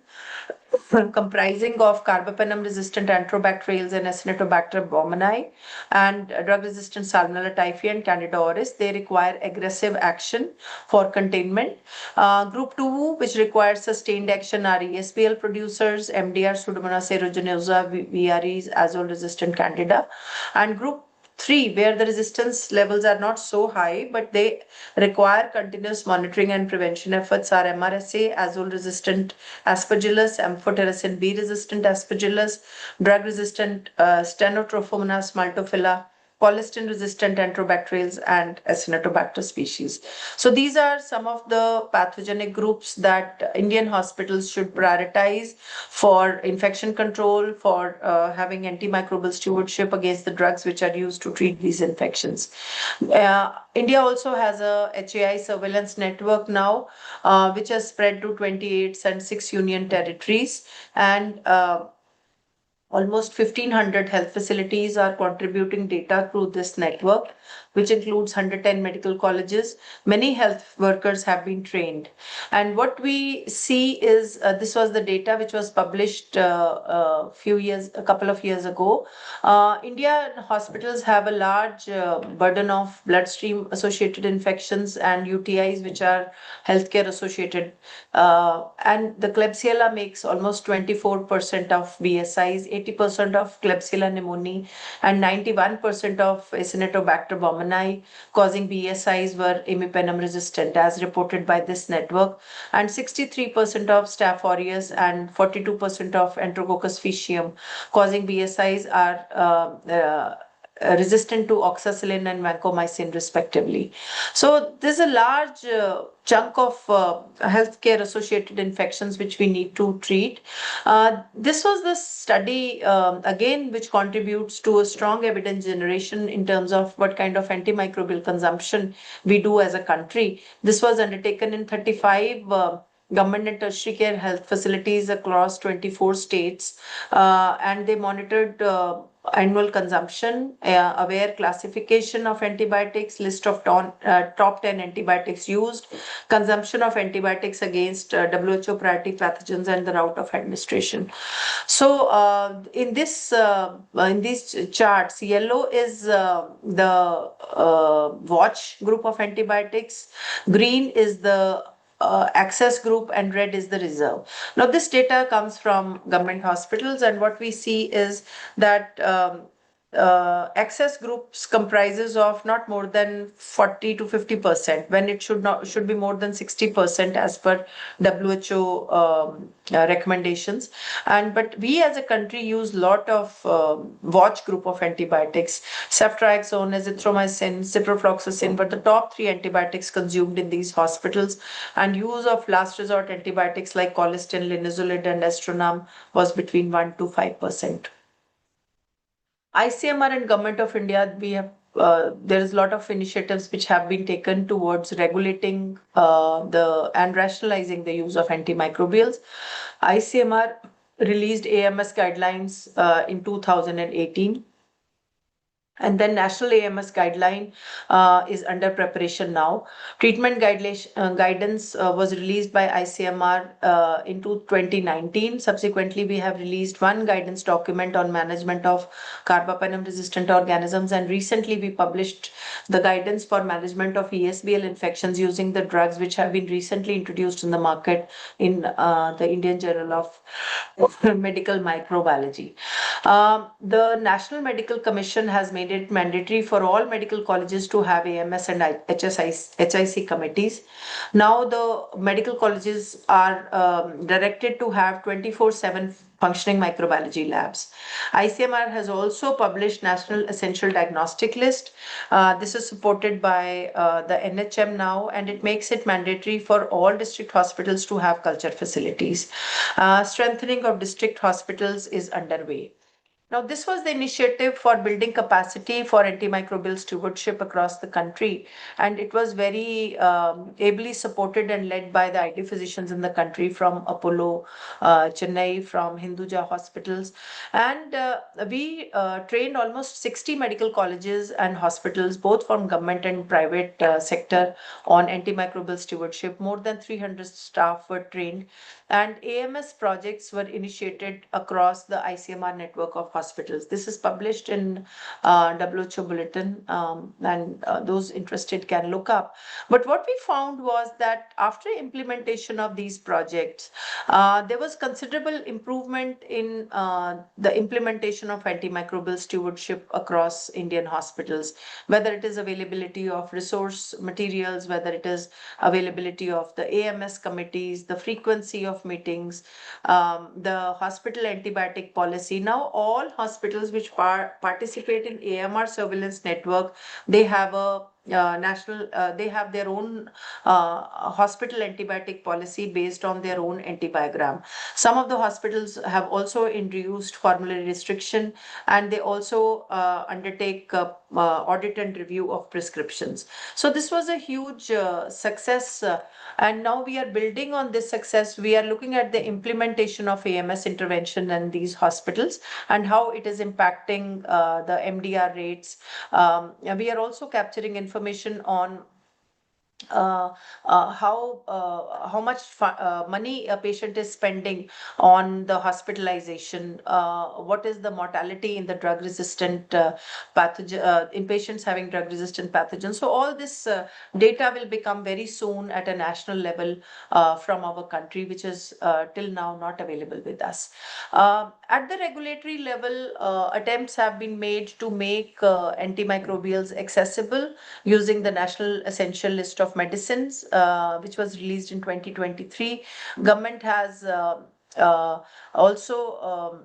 comprising of carbapenem-resistant Enterobacterials and Acinetobacter baumannii, and drug-resistant Salmonella typhi and Candida auris. They require aggressive action for containment. Group 2, which requires sustained action, are ESBL producers, MDR, Pseudomonas aeruginosa, VREs, azole-resistant Candida. And Group 3, where the resistance levels are not so high, but they require continuous monitoring and prevention efforts, are MRSA, azole-resistant Aspergillus, amphotericin B-resistant Aspergillus, drug-resistant Stenotrophomonas maltophilia, colistin-resistant Enterobacterials, and Acinetobacter species. So these are some of the pathogenic groups that Indian hospitals should prioritize for infection control, for having antimicrobial stewardship against the drugs which are used to treat these infections. India also has a HAI surveillance network now, which has spread to 28 and 6 union territories, and almost 1,500 health facilities are contributing data through this network. which includes 110 medical colleges. Many health workers have been trained. And what we see is this was the data which was published a couple of years ago. Indian hospitals have a large burden of bloodstream associated infections and UTIs, which are healthcare associated. And the Klebsiella makes almost 24% of BSIs, 80% of Klebsiella pneumoniae, and 91% of Acinetobacter baumannii causing BSIs were imipenem resistant, as reported by this network. And 63% of Staph aureus and 42% of Enterococcus faecium causing BSIs are resistant to oxacillin and vancomycin respectively. So there's a large chunk of healthcare associated infections which we need to treat. This was the study again which contributes to a strong evidence generation in terms of what kind of antimicrobial consumption we do as a country. This was undertaken in 35 government and tertiary care health facilities across 24 states, and they monitored annual consumption, aware classification of antibiotics, list of top 10 antibiotics used, consumption of antibiotics against WHO priority pathogens, and the route of administration. So in these charts, yellow is the watch group of antibiotics, green is the access group, and red is the reserve. Now, this data comes from government hospitals, and what we see is that access groups comprises of not more than 40 to 50%, when it should be more than 60% as per WHO recommendations. But we as a country use lot of watch group of antibiotics: ceftriaxone, azithromycin, ciprofloxacin, but the top three antibiotics consumed in these hospitals and use of last resort antibiotics like colistin, linezolid, and estronam was between 1 to 5%. ICMR and Government of India, we have there is a lot of initiatives which have been taken towards regulating and rationalizing the use of antimicrobials. ICMR released AMS guidelines in 2018. And then National AMS guideline is under preparation now. Treatment guidance was released by ICMR into 2019. Subsequently, we have released one guidance document on management of carbapenem-resistant organisms, and recently we published the guidance for management of ESBL infections using the drugs which have been recently introduced in the market in the Indian Journal of Medical Microbiology. The National Medical Commission has made it mandatory for all medical colleges to have AMS and HIC committees. Now the medical colleges are directed to have 24/7 functioning microbiology labs. ICMR has also published National Essential Diagnostic List. This is supported by the NHM now, and it makes it mandatory for all district hospitals to have culture facilities. Strengthening of district hospitals is underway. Now, this was the initiative for building capacity for antimicrobial stewardship across the country, and it was very ably supported and led by the ID physicians in the country from Apollo, Chennai, from Hinduja hospitals. And we trained almost 60 medical colleges and hospitals, both from government and private sector, on antimicrobial stewardship. More than 300 staff were trained, and AMS projects were initiated across the ICMR network of hospitals. This is published in WHO Bulletin, and those interested can look up. But what we found was that after implementation of these projects, there was considerable improvement in the implementation of antimicrobial stewardship across Indian hospitals, whether it is availability of resource materials, whether it is availability of the AMS committees, the frequency of meetings, the hospital antibiotic policy. Now all hospitals which participate in AMR surveillance network, they have a national, they have their own hospital antibiotic policy based on their own antibiogram. Some of the hospitals have also introduced formulary restriction, and they also undertake audit and review of prescriptions. So this was a huge success, and now we are building on this success. We are looking at the implementation of AMS intervention in these hospitals and how it is impacting the MDR rates. We are also capturing information on how much money a patient is spending on the hospitalization, what is the mortality in the drug resistant pathogen, in patients having drug resistant pathogens. So all this data will become very soon at a national level from our country, which is till now not available with us. At the regulatory level, attempts have been made to make antimicrobials accessible using the National Essential List of Medicines, which was released in 2023. Government has uh, also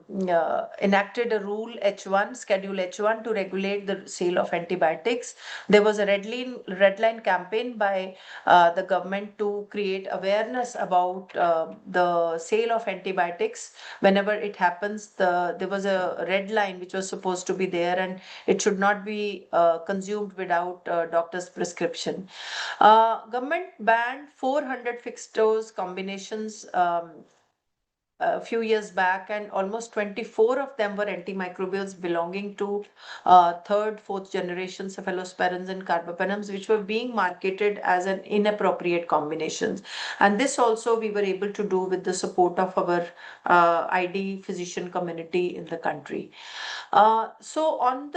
enacted a rule H1, Schedule H1, to regulate the sale of antibiotics. There was a red line campaign by the government to create awareness about the sale of antibiotics. Whenever it happens, there was a red line which was supposed to be there, and it should not be consumed without doctor's prescription. Government banned 400 fixed dose combinations a few years back, and almost 24 of them were antimicrobials belonging to third, fourth generation cephalosporins and carbapenems, which were being marketed as an inappropriate combinations. And this also we were able to do with the support of our ID physician community in the country. So on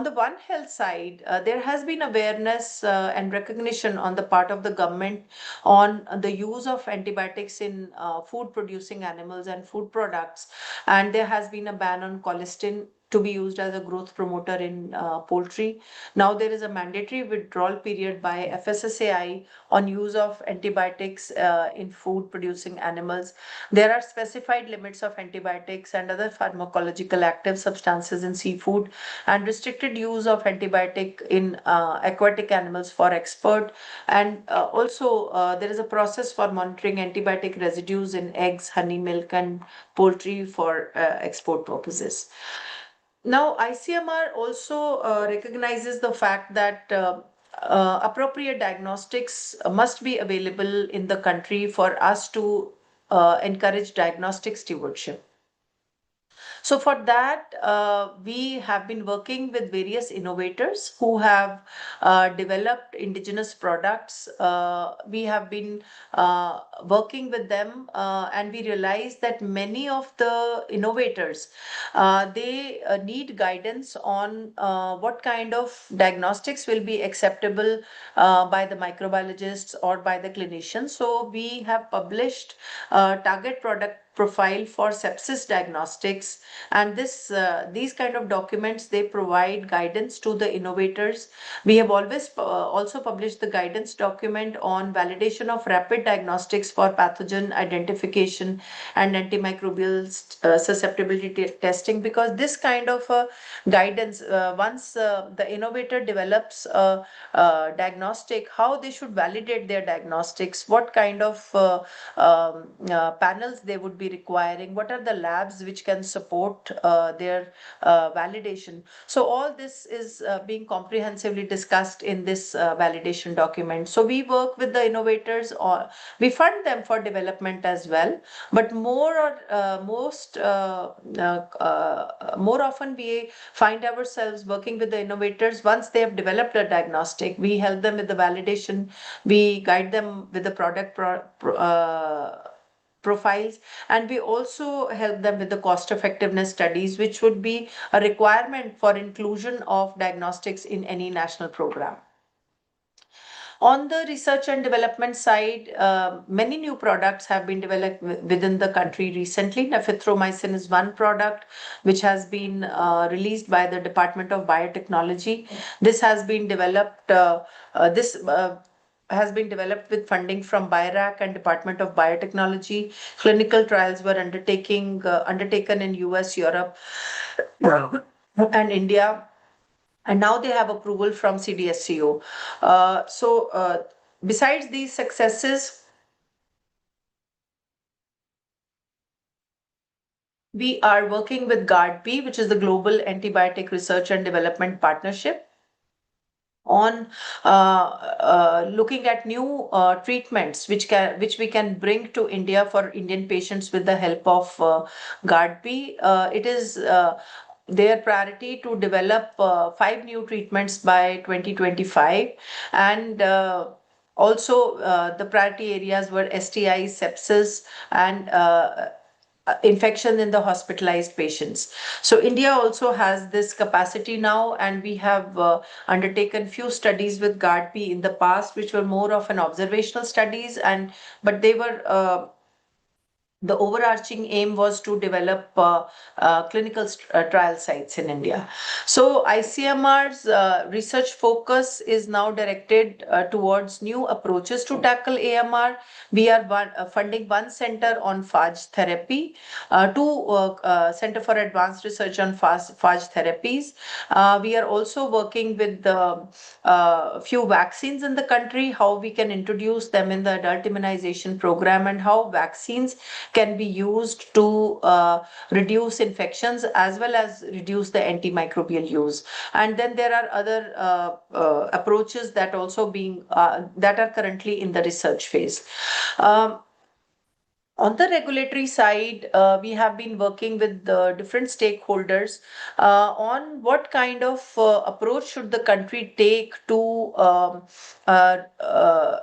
the One Health side, there has been awareness and recognition on the part of the government on the use of antibiotics in food producing animals and food products. And there has been a ban on colistin to be used as a growth promoter in poultry. Now there is a mandatory withdrawal period by FSSAI on use of antibiotics in food producing animals. There are specified limits of antibiotics and other pharmacological active substances in seafood, and restricted use of antibiotic in aquatic animals for export. And also there is a process for monitoring antibiotic residues in eggs, honey, milk, and poultry for export purposes. Now, ICMR also recognizes the fact that appropriate diagnostics must be available in the country for us to encourage diagnostic stewardship. So for that, we have been working with various innovators who have developed indigenous products. We have been working with them, and we realized that many of the innovators, they need guidance on what kind of diagnostics will be acceptable by the microbiologists or by the clinicians. So we have published target product profile for sepsis diagnostics, and these kind of documents, they provide guidance to the innovators. We have always also published the guidance document on validation of rapid diagnostics for pathogen identification and antimicrobial susceptibility testing, because this kind of guidance, once the innovator develops a diagnostic, how they should validate their diagnostics, what kind of panels they would be requiring, what are the labs which can support their validation. So all this is being comprehensively discussed in this validation document. So we work with the innovators, or we fund them for development as well, but more often we find ourselves working with the innovators. Once they have developed a diagnostic, we help them with the validation, we guide them with the product profiles, and we also help them with the cost effectiveness studies, which would be a requirement for inclusion of diagnostics in any national program. On the research and development side, many new products have been developed within the country recently. Nephithromycin is one product which has been released by the Department of Biotechnology. This has been developed. Has been developed with funding from BIRAC and Department of Biotechnology. Clinical trials were undertaken in US, Europe, and India. and now they have approval from CDSCO. Besides these successes, we are working with GARDP, which is the Global Antibiotic Research and Development Partnership, on looking at new treatments which we can bring to India for Indian patients with the help of GARDP. It is their priority to develop 5 new treatments by 2025, and also the priority areas were STI, sepsis, and infection in the hospitalized patients. So India also has this capacity now, and we have undertaken few studies with GARDP in the past, which were more of an observational studies, but they were the overarching aim was to develop clinical trial sites in India. So ICMR's research focus is now directed towards new approaches to tackle AMR. We are funding one center on phage therapy, two Center for Advanced Research on phage therapies. We are also working with few vaccines in the country, how we can introduce them in the adult immunization program, and how vaccines can be used to reduce infections as well as reduce the antimicrobial use. And then there are other approaches that also being that are currently in the research phase. On the regulatory side, we have been working with the different stakeholders on what kind of approach should the country take uh, uh,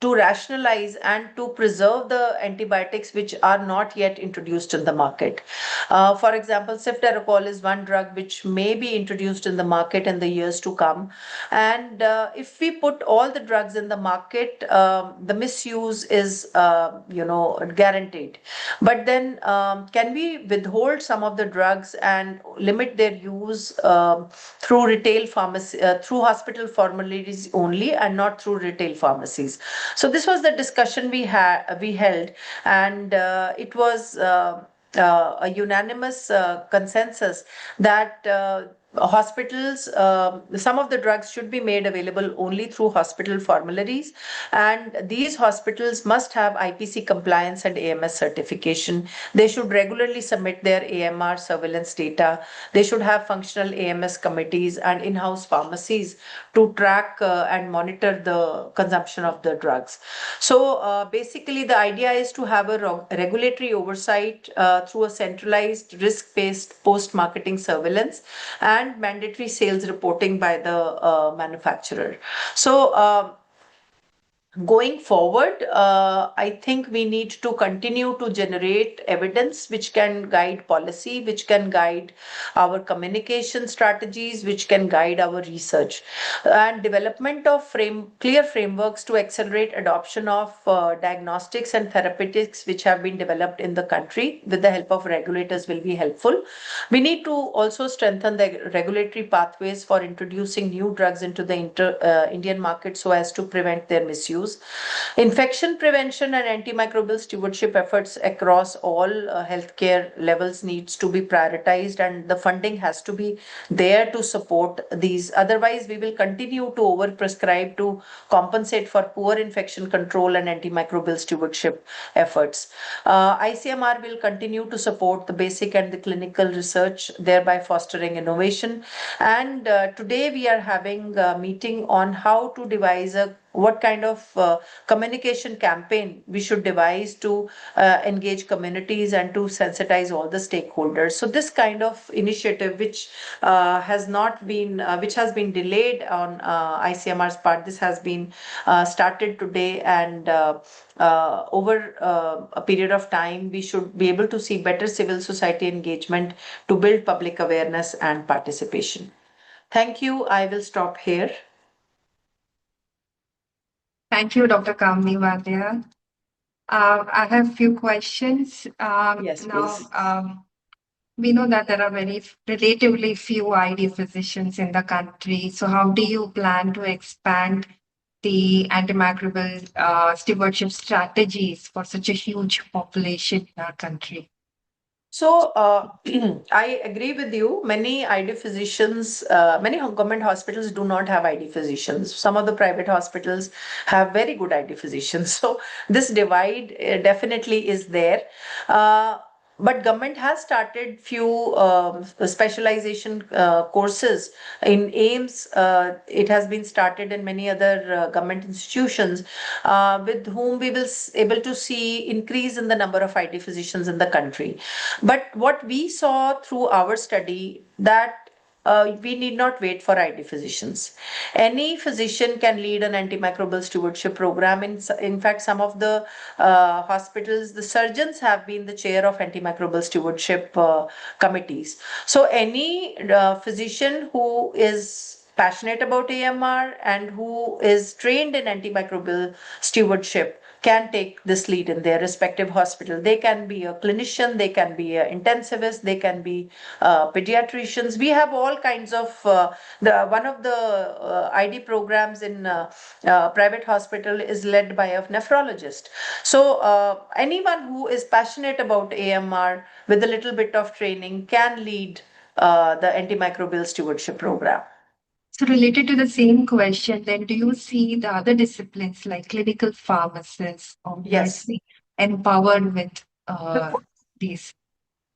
to rationalize and to preserve the antibiotics which are not yet introduced in the market. For example, ceftriaxone is one drug which may be introduced in the market in the years to come. And if we put all the drugs in the market, the misuse is, guaranteed. But then can we withhold some of the drugs and limit their use through retail pharmacy, through hospital formularies only, and not through retail pharmacies? So this was the discussion we held, and it was a unanimous consensus that hospitals, some of the drugs should be made available only through hospital formularies, and these hospitals must have IPC compliance and AMS certification. They should regularly submit their AMR surveillance data. They should have functional AMS committees and in-house pharmacies to track and monitor the consumption of the drugs. So basically the idea is to have a regulatory oversight through a centralized risk-based post-marketing surveillance and mandatory sales reporting by the manufacturer. So going forward, I think we need to continue to generate evidence which can guide policy, which can guide our communication strategies, which can guide our research, and development of clear frameworks to accelerate adoption of diagnostics and therapeutics which have been developed in the country with the help of regulators will be helpful. We need to also strengthen the regulatory pathways for introducing new drugs into the Indian market so as to prevent their misuse. Infection prevention and antimicrobial stewardship efforts across all healthcare levels needs to be prioritized, and the funding has to be there to support these. Otherwise, we will continue to overprescribe to compensate for poor infection control and antimicrobial stewardship efforts. ICMR will continue to support the basic and the clinical research, thereby fostering innovation. And today we are having a meeting on how to devise what kind of communication campaign we should devise to engage communities and to sensitize all the stakeholders. So this kind of initiative, which which has been delayed on ICMR's part, this has been started today, and over a period of time, we should be able to see better civil society engagement to build public awareness and participation. Thank you. I will stop here. Thank you, Dr. Kamini Vadia. I have a few questions. Yes, now, please. we know that there are relatively few ID physicians in the country. So how do you plan to expand the antimicrobial stewardship strategies for such a huge population in our country? So, I agree with you. Many ID physicians, many government hospitals do not have ID physicians. Some of the private hospitals have very good ID physicians. So, this divide definitely is there. Uh, but government has started few specialization courses in AIMS. It has been started in many other government institutions, with whom we will able to see increase in the number of ID physicians in the country. But what we saw through our study that we need not wait for ID physicians. Any physician can lead an antimicrobial stewardship program. In fact, some of the hospitals, the surgeons have been the chair of antimicrobial stewardship committees. So any physician who is passionate about AMR and who is trained in antimicrobial stewardship can take this lead in their respective hospital. They can be a clinician, they can be an intensivist, they can be pediatricians. We have all kinds of the one of the ID programs in private hospital is led by a nephrologist. So anyone who is passionate about AMR with a little bit of training can lead the antimicrobial stewardship program. So related to the same question, then do you see the other disciplines like clinical pharmacists or Yes. nursing empowered with The these?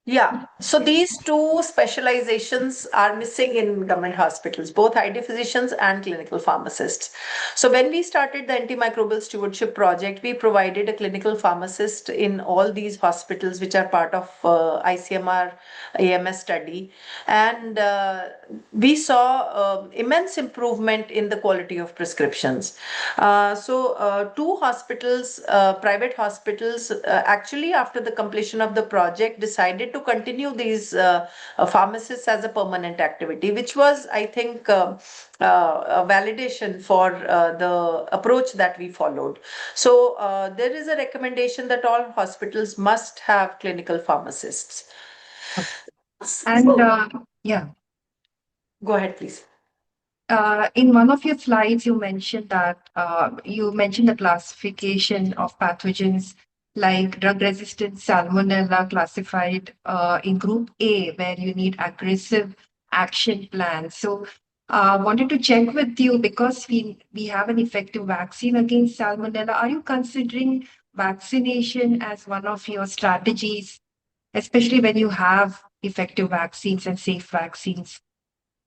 Yeah, so these two specializations are missing in government hospitals, both ID physicians and clinical pharmacists. So when we started the antimicrobial stewardship project, we provided a clinical pharmacist in all these hospitals which are part of ICMR AMS study, and we saw immense improvement in the quality of prescriptions. Two hospitals, private hospitals, actually after the completion of the project decided to continue these pharmacists as a permanent activity, which was, I think, a validation for the approach that we followed. So there is a recommendation that all hospitals must have clinical pharmacists. And So yeah, go ahead, please. in one of your slides, you mentioned the classification of pathogens like drug-resistant salmonella classified in Group A, where you need aggressive action plans. So, wanted to check with you because we have an effective vaccine against salmonella. Are you considering vaccination as one of your strategies, especially when you have effective vaccines and safe vaccines?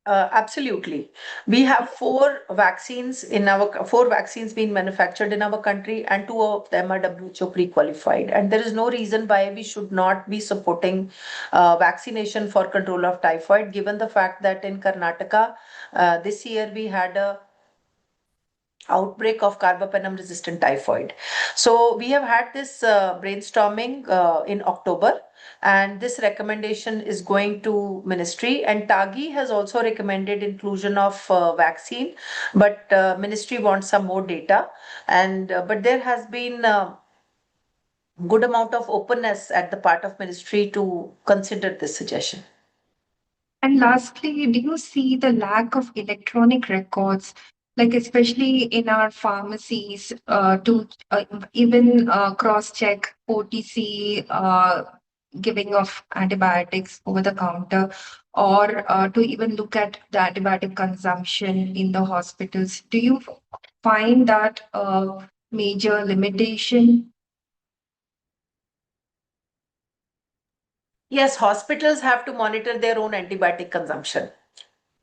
Absolutely. We have four vaccines being manufactured in our country, and two of them are WHO pre-qualified. And there is no reason why we should not be supporting vaccination for control of typhoid, given the fact that in Karnataka, this year we had a outbreak of carbapenem resistant typhoid. So we have had this brainstorming in October, and this recommendation is going to ministry, and TAGI has also recommended inclusion of vaccine, but ministry wants some more data, and but there has been good amount of openness at the part of ministry to consider this suggestion. And lastly, do you see the lack of electronic records, like especially in our pharmacies, to even cross-check OTC giving of antibiotics over the counter, or to even look at the antibiotic consumption in the hospitals? Do you find that a major limitation? Yes, hospitals have to monitor their own antibiotic consumption.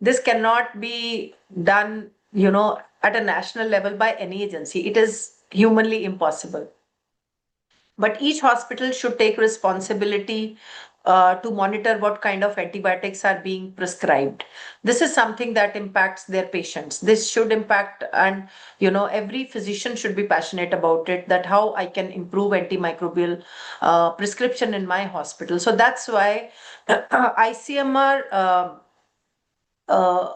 This cannot be done, at a national level by any agency. It is humanly impossible. But each hospital should take responsibility to monitor what kind of antibiotics are being prescribed. This is something that impacts their patients. This should impact, and every physician should be passionate about it, that how I can improve antimicrobial prescription in my hospital. So that's why ICMR uh,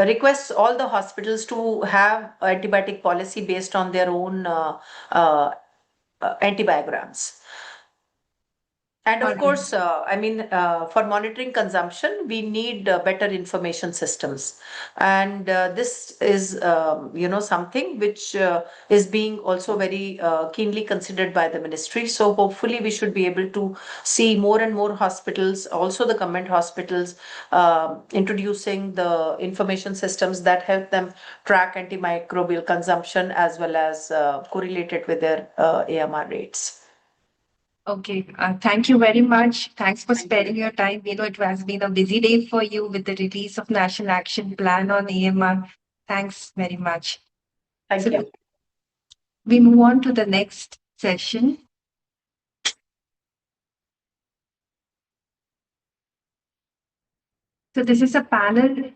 requests all the hospitals to have antibiotic policy based on their own antibiograms. And All of right. course, for monitoring consumption, we need better information systems. And this is, something which is being also very keenly considered by the ministry. So hopefully we should be able to see more and more hospitals, also the government hospitals, introducing the information systems that help them track antimicrobial consumption as well as correlate it with their AMR rates. Okay, thank you very much. Thanks for sparing your time. We know it has been a busy day for you with the release of National Action Plan on AMR. Thanks very much. Thank So you. we move on to the next session. So this is a panel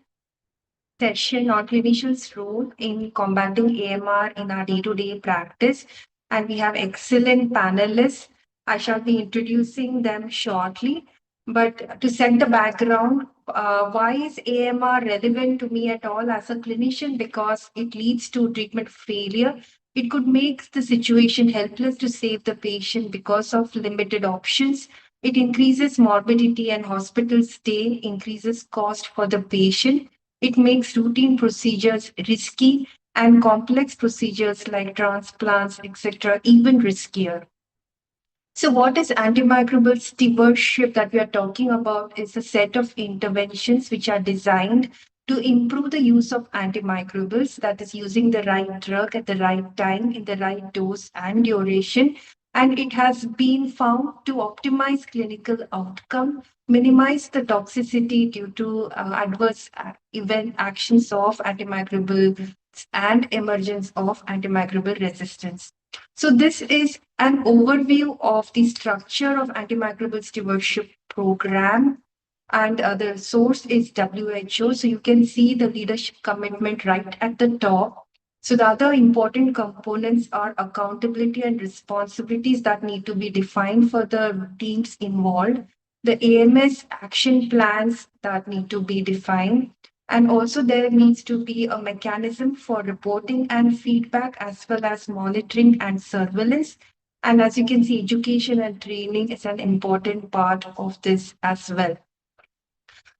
session on clinicians' role in combating AMR in our day-to-day practice. And we have excellent panelists. I shall be introducing them shortly. But to set the background, why is AMR relevant to me at all as a clinician? Because it leads to treatment failure. It could make the situation helpless to save the patient because of limited options. It increases morbidity and hospital stay, increases cost for the patient. It makes routine procedures risky and complex procedures like transplants, etc., even riskier. So, what is antimicrobial stewardship that we are talking about is a set of interventions which are designed to improve the use of antimicrobials, that is, using the right drug at the right time in the right dose and duration. And it has been found to optimize clinical outcome, minimize the toxicity due to adverse event actions of antimicrobials and emergence of antimicrobial resistance. So this is an overview of the structure of antimicrobial stewardship program, and the source is WHO. So you can see the leadership commitment right at the top. So the other important components are accountability and responsibilities that need to be defined for the teams involved, the AMS action plans that need to be defined, and also there needs to be a mechanism for reporting and feedback as well as monitoring and surveillance. And as you can see, education and training is an important part of this as well.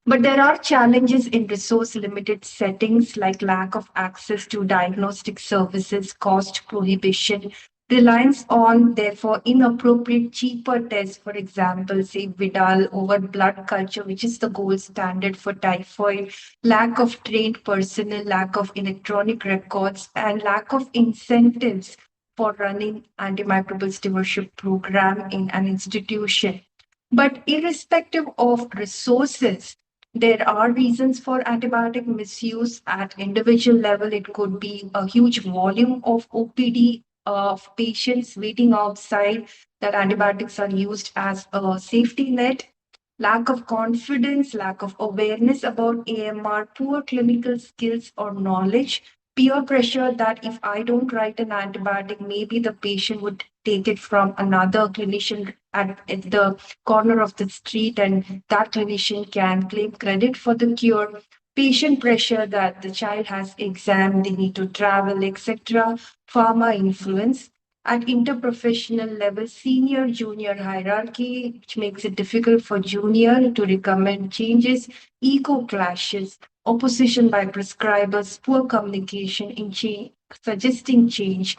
But there are challenges in resource limited settings like lack of access to diagnostic services, cost prohibition, reliance on, therefore, inappropriate, cheaper tests, for example, say Vidal over blood culture, which is the gold standard for typhoid, lack of trained personnel, lack of electronic records, and lack of incentives for running antimicrobial stewardship program in an institution. But irrespective of resources, there are reasons for antibiotic misuse at individual level. It could be a huge volume of OPD of patients waiting outside that antibiotics are used as a safety net, lack of confidence, lack of awareness about AMR, poor clinical skills or knowledge, peer pressure that if I don't write an antibiotic, maybe the patient would take it from another clinician at the corner of the street, and that clinician can claim credit for the cure. Patient pressure that the child has exam, they need to travel, etc. Pharma influence at interprofessional level, senior junior hierarchy, which makes it difficult for junior to recommend changes, ego clashes, opposition by prescribers, poor communication in suggesting change,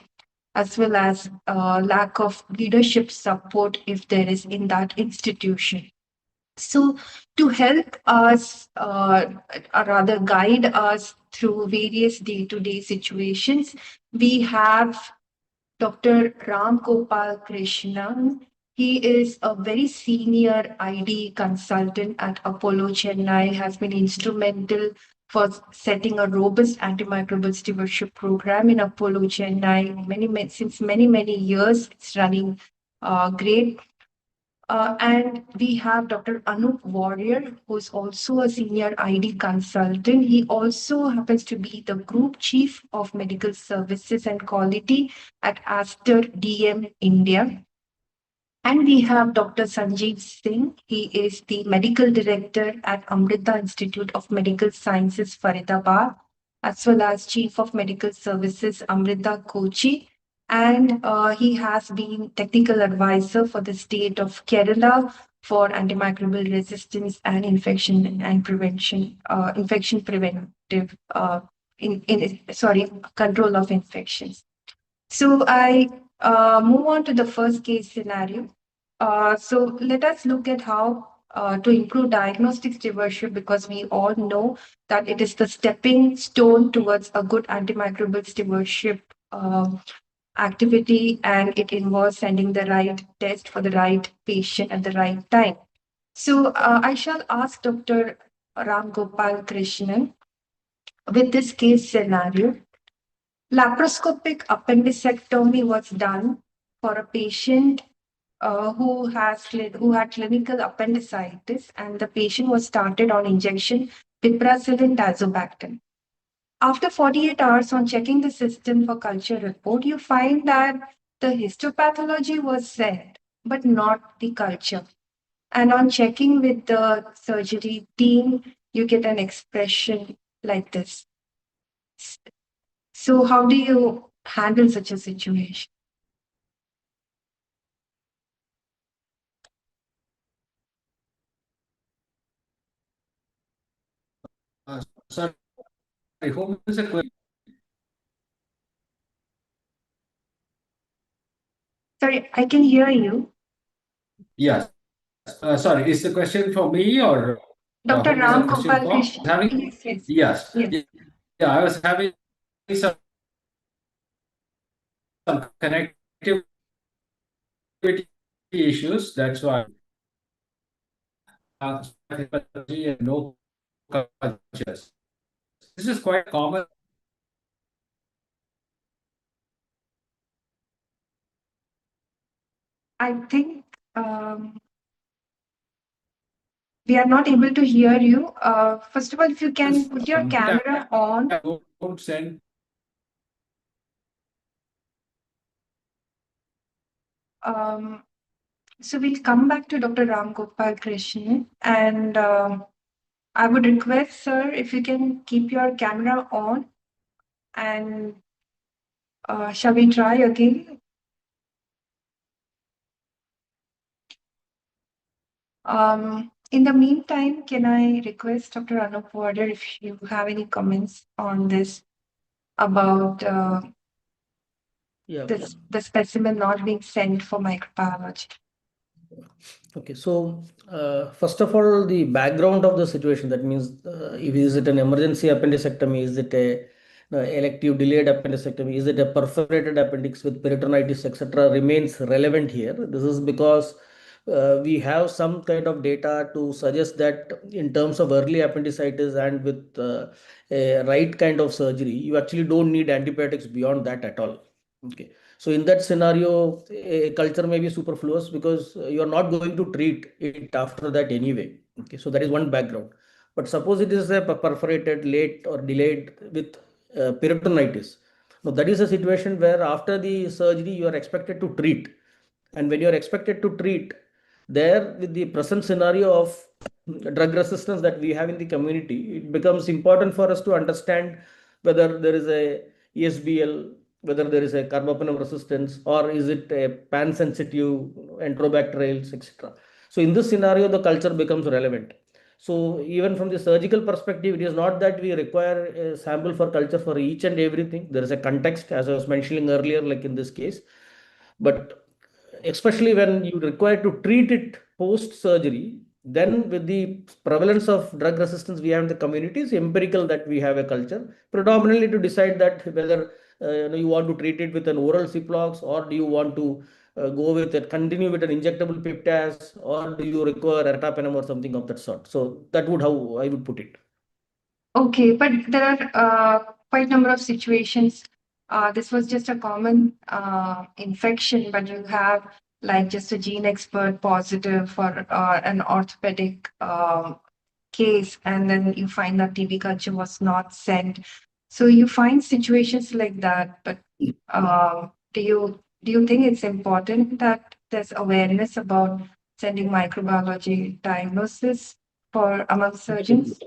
as well as lack of leadership support if there is in that institution. So, to help us, or rather guide us through various day to day situations, we have Dr. Ram Gopal Krishnan. He is a very senior ID consultant at Apollo Chennai, has been instrumental for setting a robust antimicrobial stewardship program in Apollo Chennai. Since many years, it's running great. And we have Dr. Anup Warrior, who's also a senior ID consultant. He also happens to be the Group Chief of Medical Services and Quality at Aster DM India. And we have Dr. Sanjeev Singh. He is the Medical Director at Amrita Institute of Medical Sciences, Faridabad, as well as Chief of Medical Services, Amrita Kochi. and he has been technical advisor for the state of Kerala for antimicrobial resistance and infection and prevention, infection preventive, control of infections. So I move on to the first case scenario. So let us look at how to improve diagnostic stewardship, because we all know that it is the stepping stone towards a good antimicrobial stewardship activity, and it involves sending the right test for the right patient at the right time. So I shall ask Dr. Ram Gopal Krishnan with this case scenario. Laparoscopic appendicectomy was done for a patient who had clinical appendicitis, and the patient was started on injection piperacillin tazobactam. After 48 hours on checking the system for culture report, you find that the histopathology was sent, but not the culture. And on checking with the surgery team, you get an expression like this. So, how do you handle such a situation? Sorry, whom is the question? Sorry, I can hear you. Yes. Sorry, is the question for me or Dr. whom is the Ram question Gopal for? Krishnan. Having Yes. yes, Yes. yeah, I was having some connectivity issues. That's why and no cultures. This is quite common. I think we are not able to hear you. First of all, if you can put your camera on. Don't send. So we'll come back to Dr. Ram Gopal Krishnan, and I would request, sir, if you can keep your camera on, and shall we try again? In the meantime, can I request Dr. Anup Warder if you have any comments on this about the specimen not being sent for microbiology? Okay, so first of all, the background of the situation, that means is it an emergency appendicectomy? Is it a elective delayed appendicectomy? Is it a perforated appendix with peritonitis, etc.? Remains relevant here. This is because we have some kind of data to suggest that in terms of early appendicitis and with a right kind of surgery, you actually don't need antibiotics beyond that at all. Okay. So in that scenario, a culture may be superfluous because you are not going to treat it after that anyway. Okay, so that is one background. But suppose it is a perforated, late or delayed with peritonitis. Now that is a situation where after the surgery you are expected to treat, and when you are expected to treat, there with the present scenario of drug resistance that we have in the community, it becomes important for us to understand whether there is a ESBL, whether there is a carbapenem resistance, or is it a pan sensitive enterobacterials, etc. So in this scenario, the culture becomes relevant. So even from the surgical perspective, it is not that we require a sample for culture for each and everything. There is a context, as I was mentioning earlier, like in this case. But especially when you require to treat it post surgery, then with the prevalence of drug resistance we have in the community, it's empirical that we have a culture predominantly to decide that whether you want to treat it with an oral Ciplox, or do you want to go with it, continue with an injectable peptides, or do you require ertapenem or something of that sort. So that would how I would put it. Okay, but there are quite a number of situations. This was just a common infection, but you have like just a gene expert positive for an orthopedic case, and then you find that TB culture was not sent. So you find situations like that. But do you think it's important that there's awareness about sending microbiology diagnosis for among surgeons?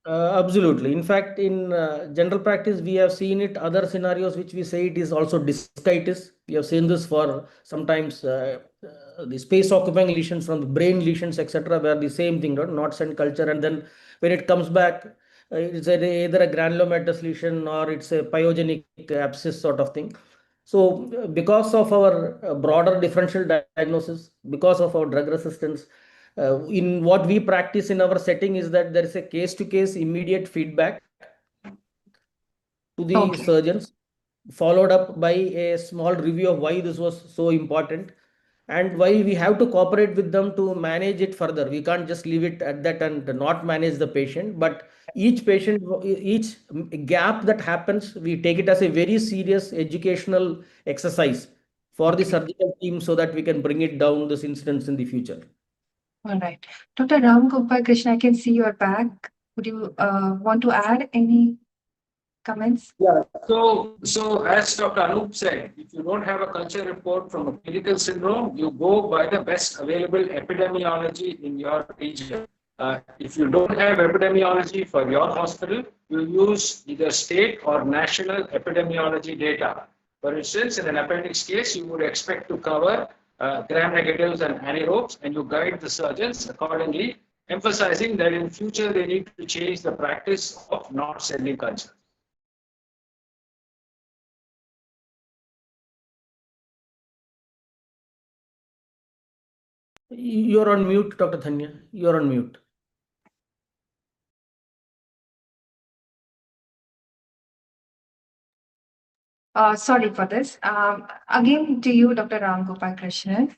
Absolutely. In fact, in general practice, we have seen it other scenarios which we say it is also discitis. We have seen this for sometimes the space occupying lesions from the brain lesions, etc., where the same thing, not send culture, and then when it comes back, it's either a granulomatous lesion or it's a pyogenic abscess sort of thing. So, because of our broader differential diagnosis, because of our drug resistance, in what we practice in our setting is that there is a case to case immediate feedback to the Okay. surgeons, followed up by a small review of why this was so important and why we have to cooperate with them to manage it further. We can't just leave it at that and not manage the patient, but each gap that happens, we take it as a very serious educational exercise for the Okay. surgical team so that we can bring it down this incidence in the future. All right. Dr. Ram Gopal Krishna, I can see your back. Would you want to add any comments? Yeah. So as Dr. Anup said, if you don't have a culture report from a clinical syndrome, you go by the best available epidemiology in your region. If you don't have epidemiology for your hospital, you use either state or national epidemiology data. For instance, in an appendix case, you would expect to cover gram negatives and anaerobes, and you guide the surgeons accordingly, emphasizing that in future they need to change the practice of not sending culture. You're on mute, Dr. Thanya. You're on mute. Sorry for this. Again, to you, Dr. Ram Gopal Krishnan.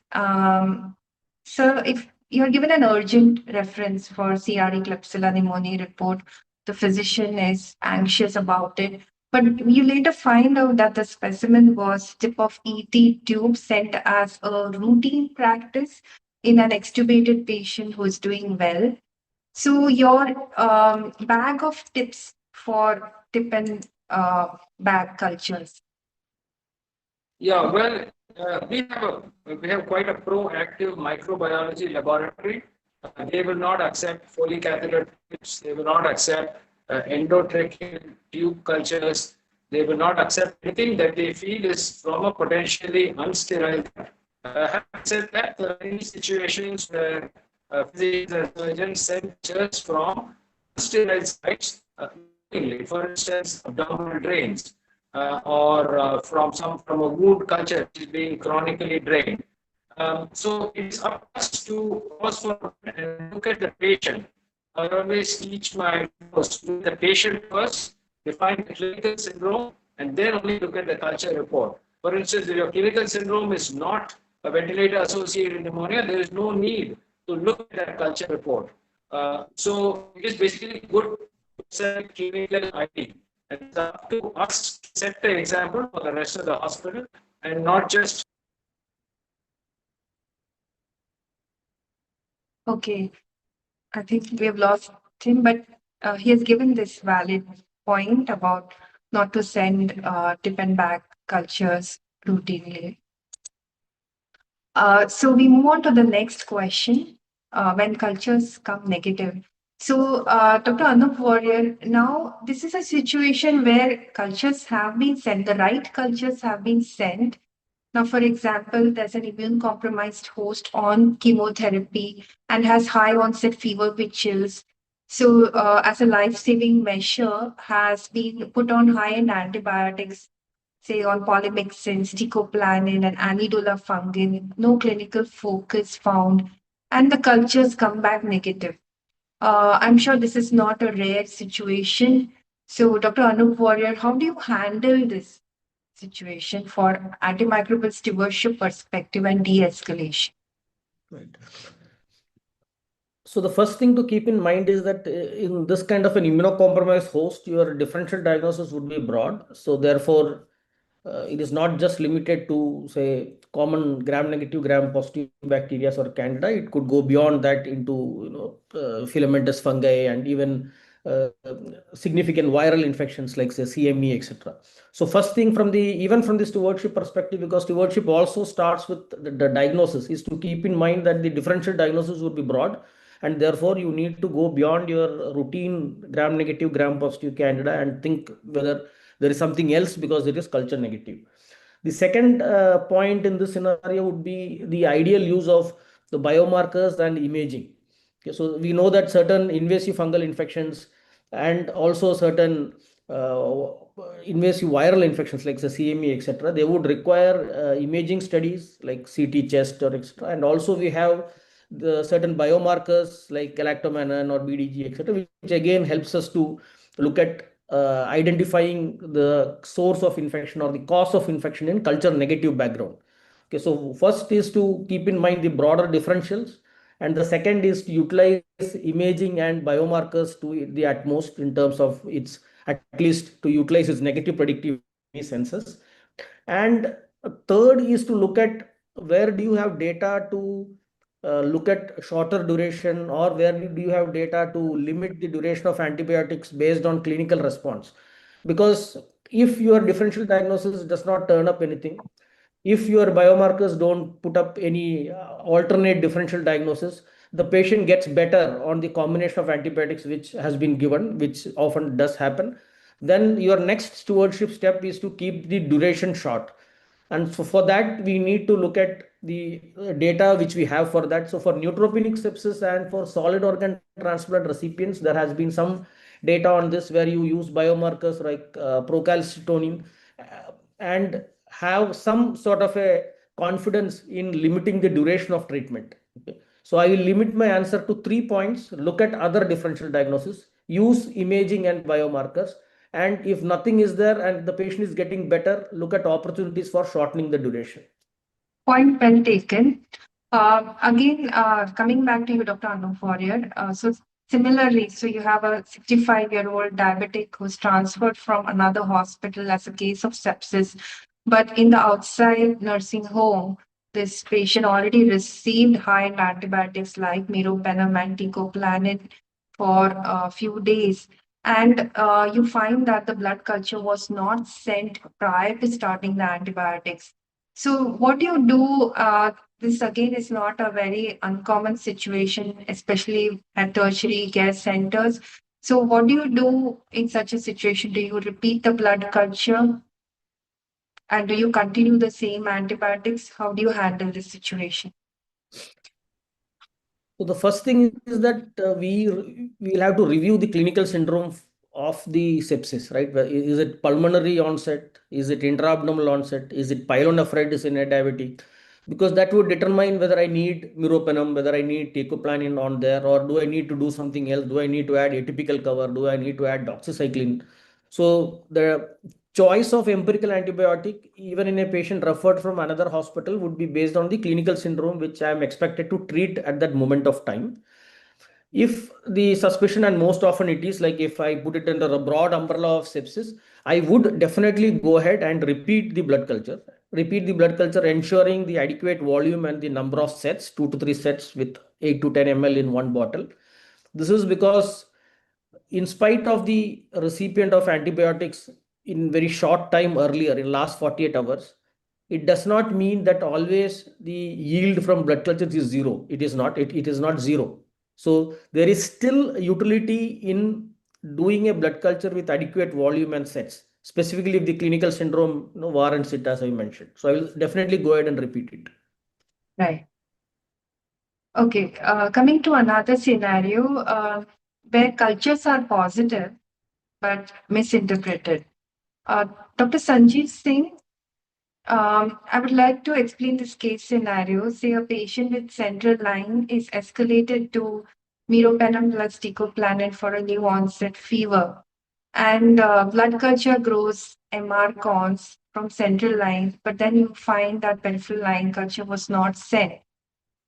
So, if you're given an urgent reference for CRE Klebsiella pneumoniae report, the physician is anxious about it, but you later find out that the specimen was tip of ET tube sent as a routine practice in an extubated patient who is doing well. So, your bag of tips for tip and bag cultures. Yeah, well, we have quite a proactive microbiology laboratory. They will not accept Foley catheter tips. They will not accept endotracheal tube cultures. They will not accept anything that they feel is from a potentially unsterile. Having said that, there are many situations where physicians and surgeons send cultures from unsterile sites, for instance, abdominal drains or from a wound culture which is being chronically drained. So it's up to us to pause for and look at the patient. I always teach my post look at the patient first, define the clinical syndrome, and then only look at the culture report. For instance, if your clinical syndrome is not a ventilator-associated pneumonia, there is no need to look at that culture report. So it is basically good to set clinical ID. And it's up to us to set the example for the rest of the hospital and not just. Okay, I think we have lost him, but he has given this valid point about not to send tip and bag cultures routinely. So we move on to the next question when cultures come negative. So, Dr. Anup Warrior, now this is a situation where cultures have been sent, the right cultures have been sent. Now, for example, there's an immune compromised host on chemotherapy and has high onset fever with chills. So, as a life saving measure, has been put on high end antibiotics, say on polymyxin, sticoplanin, and anidolafungin. No clinical focus found, and the cultures come back negative. I'm sure this is not a rare situation. So, Dr. Anup Warrior, how do you handle this situation for antimicrobial stewardship perspective and de-escalation? Right. So the first thing to keep in mind is that in this kind of an immunocompromised host, your differential diagnosis would be broad. So therefore, it is not just limited to say common gram negative, gram positive bacteria or candida. It could go beyond that into filamentous fungi and even significant viral infections like say CME, etc. So first thing from the even from the stewardship perspective, because stewardship also starts with the diagnosis, is to keep in mind that the differential diagnosis would be broad, and therefore you need to go beyond your routine gram negative, gram positive candida and think whether there is something else because it is culture negative. The second point in this scenario would be the ideal use of the biomarkers and imaging. Okay, so we know that certain invasive fungal infections and also certain uh, invasive viral infections like the CME, etc., they would require imaging studies like CT chest or etc. And also we have the certain biomarkers like galactomannan or BDG, etc., which again helps us to look at identifying the source of infection or the cause of infection in culture negative background. Okay, so first is to keep in mind the broader differentials, and the second is to utilize imaging and biomarkers to the utmost in terms of its, at least to utilize its negative predictive senses. And third is to look at where do you have data to look at shorter duration, or where do you have data to limit the duration of antibiotics based on clinical response. Because if your differential diagnosis does not turn up anything, if your biomarkers don't put up any alternate differential diagnosis, the patient gets better on the combination of antibiotics which has been given, which often does happen. Then your next stewardship step is to keep the duration short. And so for that, we need to look at the data which we have for that. So for neutropenic sepsis and for solid organ transplant recipients, there has been some data on this where you use biomarkers like procalcitonin and have some sort of a confidence in limiting the duration of treatment. Okay. So I will limit my answer to 3 points. Look at other differential diagnosis, use imaging and biomarkers, and if nothing is there and the patient is getting better, look at opportunities for shortening the duration. Point well taken. Again, coming back to you, Dr. Anu Warrior. So similarly, so you have a 65-year-old diabetic who's transferred from another hospital as a case of sepsis, but in the outside nursing home, this patient already received high antibiotics like meropenem and teicoplanin for a few days. And you find that the blood culture was not sent prior to starting the antibiotics. So what do you do? This again is not a very uncommon situation, especially at tertiary care centers. So what do you do in such a situation? Do you repeat the blood culture and do you continue the same antibiotics? How do you handle this situation? So the first thing is that we will have to review the clinical syndrome of the sepsis, right? Is it pulmonary onset? Is it intra-abdominal onset? Is it pyelonephritis in a diabetic? Because that would determine whether I need meropenem, whether I need teicoplanin on there, or do I need to do something else? Do I need to add atypical cover? Do I need to add doxycycline? So the choice of empirical antibiotic, even in a patient referred from another hospital, would be based on the clinical syndrome which I am expected to treat at that moment of time. If the suspicion, and most often it is, like if I put it under a broad umbrella of sepsis, I would definitely go ahead and repeat the blood culture. Repeat the blood culture, ensuring the adequate volume and the number of sets, 2 to 3 sets with 8 to 10 ml in one bottle. This is because in spite of the recipient of antibiotics in very short time earlier, in last 48 hours, it does not mean that always the yield from blood cultures is zero. It is not. It is not zero. So there is still utility in doing a blood culture with adequate volume and sets, specifically if the clinical syndrome warrants it, as I mentioned. So I will definitely go ahead and repeat it. Right. Okay. Coming to another scenario where cultures are positive but misinterpreted. Uh, Dr. Sanjeev Singh, I would like to explain this case scenario. Say a patient with central line is escalated to meropenem plus teicoplanin for a new onset fever, and blood culture grows MR cons from central line, but then you find that peripheral line culture was not sent.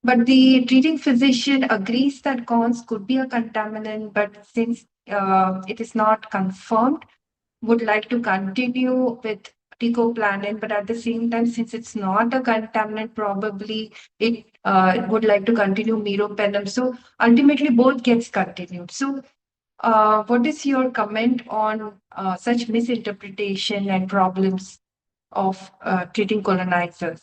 But the treating physician agrees that cons could be a contaminant, but since it is not confirmed, would like to continue with teicoplanin, but at the same time, since it's not a contaminant, probably it would like to continue meropenem. So ultimately, both gets continued. So, what is your comment on such misinterpretation and problems of treating colonizers?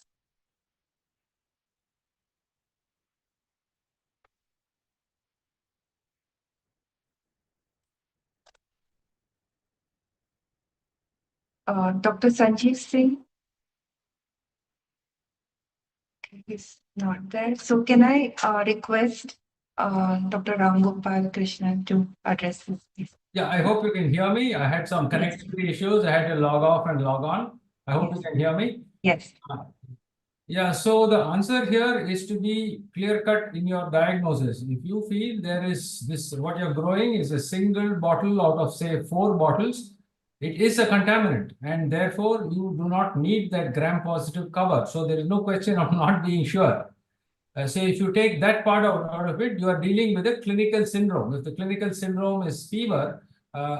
Dr. Sanjeev Singh? He's not there. So can I request Dr. Ramgopal Krishnan to address this, please? Yeah, I hope you can hear me. I had some connectivity issues. I had to log off and log on. I hope you can hear me. Yes. Yeah, so the answer here is to be clear-cut in your diagnosis. If you feel there is this, what you're growing is a single bottle out of, say, 4 bottles, it is a contaminant, and therefore you do not need that gram-positive cover. So there is no question of not being sure. So if you take that part out of it, you are dealing with a clinical syndrome. If the clinical syndrome is fever,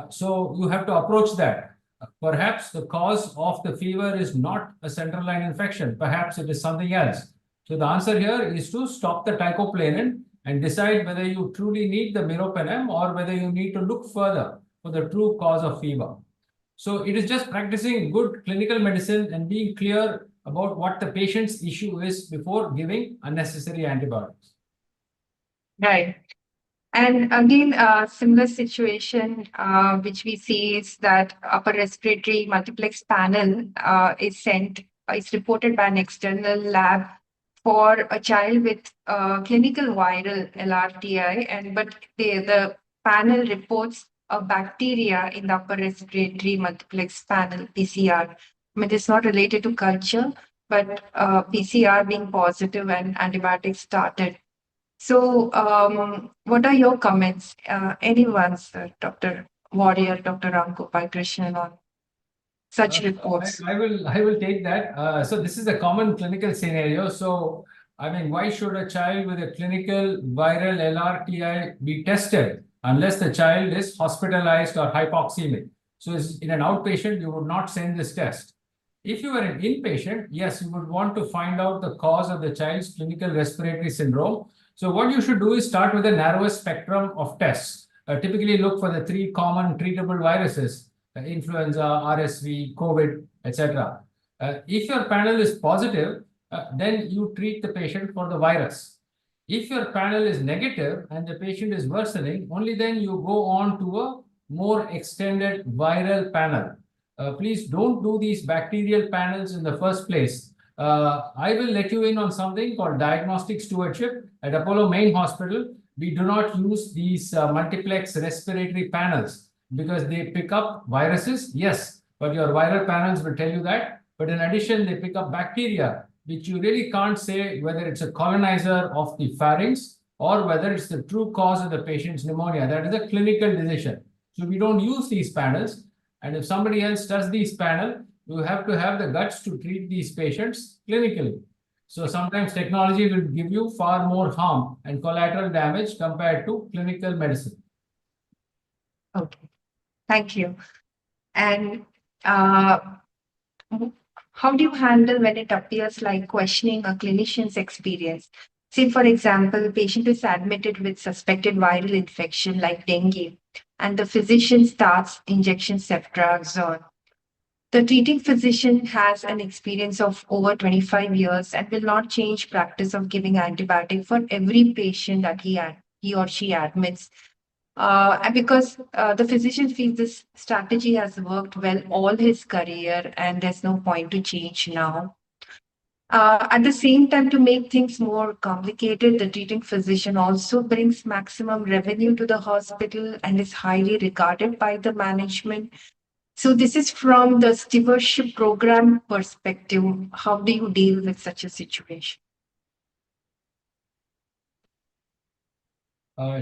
so you have to approach that. Perhaps the cause of the fever is not a central line infection. Perhaps it is something else. So the answer here is to stop the teicoplanin and decide whether you truly need the meropenem or whether you need to look further for the true cause of fever. So it is just practicing good clinical medicine and being clear about what the patient's issue is before giving unnecessary antibiotics. Right. And again, a similar situation which we see is that upper respiratory multiplex panel is reported by an external lab for a child with clinical viral LRTI, but the panel reports a bacteria in the upper respiratory multiplex panel, PCR. I mean, it's not related to culture, but PCR being positive and antibiotics started. So, what are your comments? Anyone, sir, Dr. Warrior, Dr. Ramgopal Krishnan, on such reports? I will take that. So this is a common clinical scenario. So I mean, why should a child with a clinical viral LRTI be tested unless the child is hospitalized or hypoxemic? So in an outpatient, you would not send this test. If you are an inpatient, yes, you would want to find out the cause of the child's clinical respiratory syndrome. So what you should do is start with the narrowest spectrum of tests. Typically look for the 3 common treatable viruses: influenza, RSV, COVID, etc. If your panel is positive, then you treat the patient for the virus. If your panel is negative and the patient is worsening, only then you go on to a more extended viral panel. Please don't do these bacterial panels in the first place. I will let you in on something called diagnostic stewardship. At Apollo Main Hospital, we do not use these multiplex respiratory panels because they pick up viruses, yes, but your viral panels will tell you that. But in addition, they pick up bacteria, which you really can't say whether it's a colonizer of the pharynx or whether it's the true cause of the patient's pneumonia. That is a clinical decision. So we don't use these panels. And if somebody else does these panel, you have to have the guts to treat these patients clinically. So sometimes technology will give you far more harm and collateral damage compared to clinical medicine. Okay, thank you. And how do you handle when it appears like questioning a clinician's experience? Say, for example, patient is admitted with suspected viral infection like dengue, and the physician starts injection ceftriaxone. The treating physician has an experience of over 25 years and will not change practice of giving antibiotic for every patient that he or she admits. And because the physician feels this strategy has worked well all his career and there's no point to change now. At the same time, to make things more complicated, the treating physician also brings maximum revenue to the hospital and is highly regarded by the management. So this is from the stewardship program perspective. How do you deal with such a situation?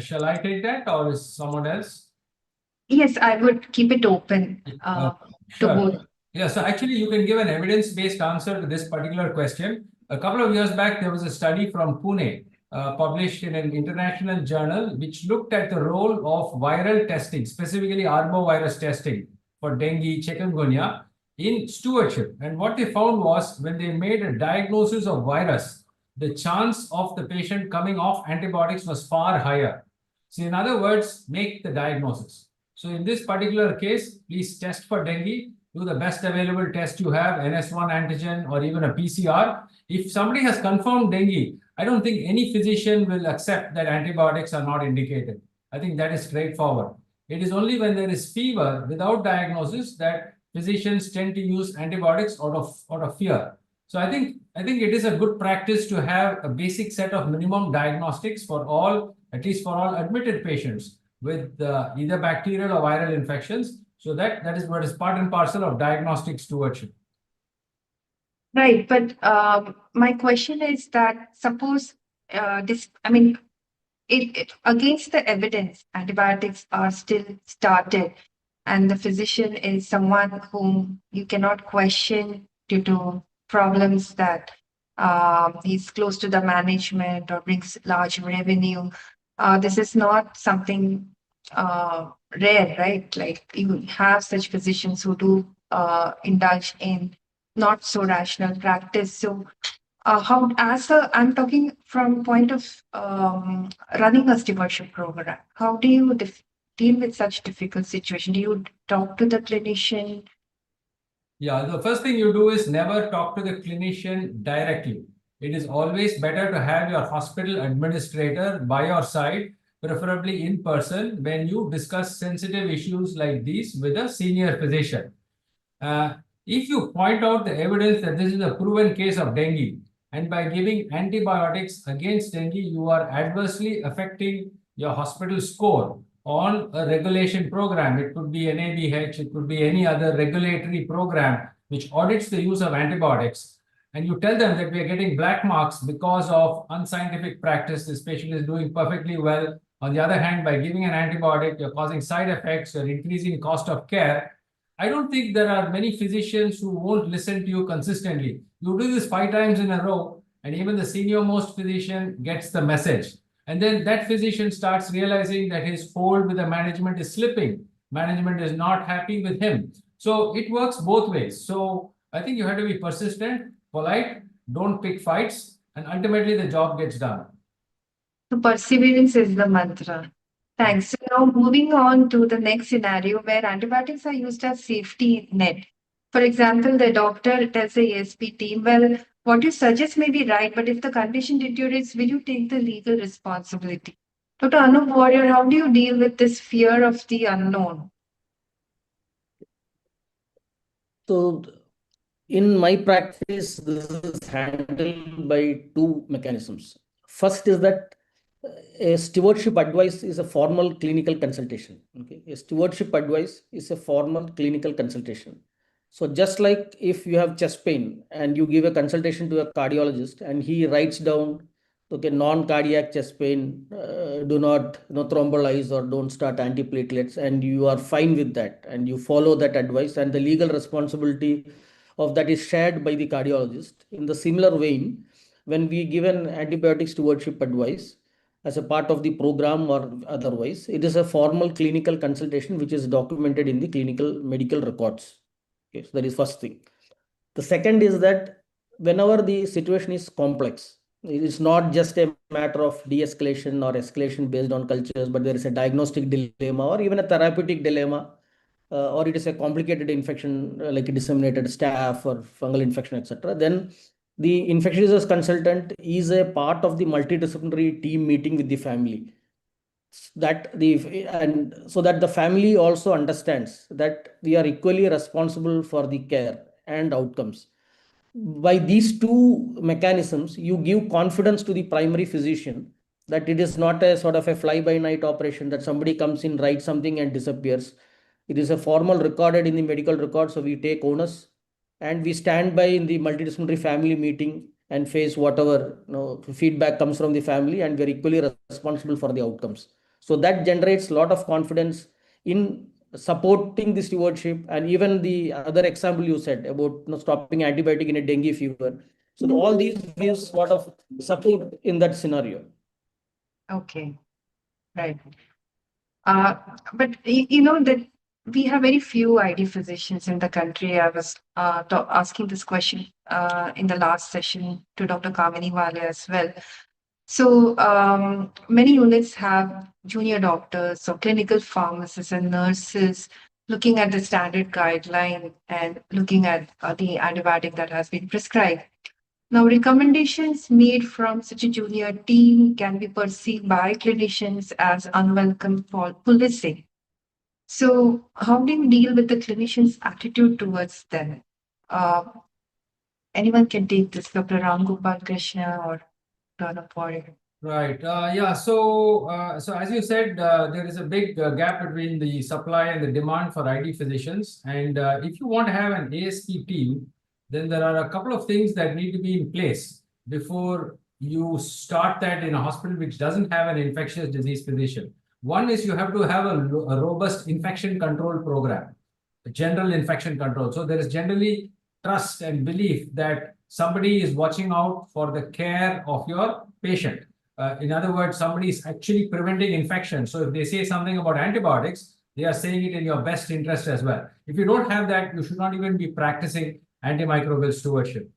Shall I take that or is someone else? Yes, I would keep it open to Sure. both. Yeah, so actually you can give an evidence-based answer to this particular question. A couple of years back, there was a study from Pune published in an international journal, which looked at the role of viral testing, specifically arbovirus testing for dengue, chikungunya in stewardship. And what they found was when they made a diagnosis of virus, the chance of the patient coming off antibiotics was far higher. So in other words, make the diagnosis. So in this particular case, please test for dengue, do the best available test you have, NS1 antigen or even a PCR. If somebody has confirmed dengue, I don't think any physician will accept that antibiotics are not indicated. I think that is straightforward. It is only when there is fever without diagnosis that physicians tend to use antibiotics out of fear. So I think I think it is a good practice to have a basic set of minimum diagnostics for all, at least for all admitted patients with either bacterial or viral infections. So that is what is part and parcel of diagnostic stewardship. Right, but my question is that suppose against the evidence, antibiotics are still started, and the physician is someone whom you cannot question due to problems that he's close to the management or brings large revenue. This is not something rare, right? Like you have such physicians who do indulge in not so rational practice. So I'm talking from point of running a stewardship program. How do you deal with such difficult situation? Do you talk to the clinician? Yeah, the first thing you do is never talk to the clinician directly. It is always better to have your hospital administrator by your side, preferably in person, when you discuss sensitive issues like these with a senior physician. If you point out the evidence that this is a proven case of dengue, and by giving antibiotics against dengue, you are adversely affecting your hospital score on a regulation program. It could be NABH, it could be any other regulatory program which audits the use of antibiotics. And you tell them that we are getting black marks because of unscientific practice. This patient is doing perfectly well. On the other hand, by giving an antibiotic, you're causing side effects, you're increasing cost of care. I don't think there are many physicians who won't listen to you consistently. You do this 5 times in a row, and even the senior most physician gets the message. And then that physician starts realizing that his hold with the management is slipping. Management is not happy with him. So it works both ways. So I think you have to be persistent, polite, don't pick fights, and ultimately the job gets done. So perseverance is the mantra. Thanks. So now moving on to the next scenario where antibiotics are used as safety net. For example, the doctor tells the ASP team, well, what you suggest may be right, but if the condition deteriorates, will you take the legal responsibility? Dr. Anup Warrior, how do you deal with this fear of the unknown? So in my practice, this is handled by two mechanisms. First is that a stewardship advice is a formal clinical consultation. Okay, a stewardship advice is a formal clinical consultation. So just like if you have chest pain and you give a consultation to a cardiologist and he writes down, okay, non-cardiac chest pain, do not thrombolize or don't start antiplatelets, and you are fine with that and you follow that advice, and the legal responsibility of that is shared by the cardiologist. In the similar vein, when we give an antibiotic stewardship advice as a part of the program or otherwise, it is a formal clinical consultation which is documented in the clinical medical records. Okay, so that is first thing. The second is that whenever the situation is complex, it is not just a matter of de-escalation or escalation based on cultures, but there is a diagnostic dilemma or even a therapeutic dilemma, or it is a complicated infection like a disseminated staph or fungal infection, etc. Then the infectious disease consultant is a part of the multidisciplinary team meeting with the family, and so that the family also understands that we are equally responsible for the care and outcomes. By these two mechanisms, you give confidence to the primary physician that it is not a sort of a fly by night operation that somebody comes in, writes something and disappears. It is a formal recorded in the medical record, so we take onus and we stand by in the multidisciplinary family meeting and face whatever feedback comes from the family, and we are equally responsible for the outcomes. So that generates a lot of confidence in supporting the stewardship. And even the other example you said about stopping antibiotic in a dengue fever. So all these gives a lot of support in that scenario. Okay, right. But you know that we have very few ID physicians in the country. I was asking this question in the last session to Dr. Kamini Wale as well. So many units have junior doctors or clinical pharmacists and nurses looking at the standard guideline and looking at the antibiotic that has been prescribed. Now, recommendations made from such a junior team can be perceived by clinicians as unwelcome policing. So, how do you deal with the clinician's attitude towards them? anyone can take this, Dr. Ram Gopal Krishna or Dr. Paul. Right. Yeah. So as you said, there is a big gap between the supply and the demand for ID physicians. And if you want to have an ASP team, then there are a couple of things that need to be in place before you start that in a hospital which doesn't have an infectious disease physician. One is you have to have a robust infection control program, a general infection control. So there is generally trust and belief that somebody is watching out for the care of your patient. In other words, somebody is actually preventing infection. So if they say something about antibiotics, they are saying it in your best interest as well. If you don't have that, you should not even be practicing antimicrobial stewardship.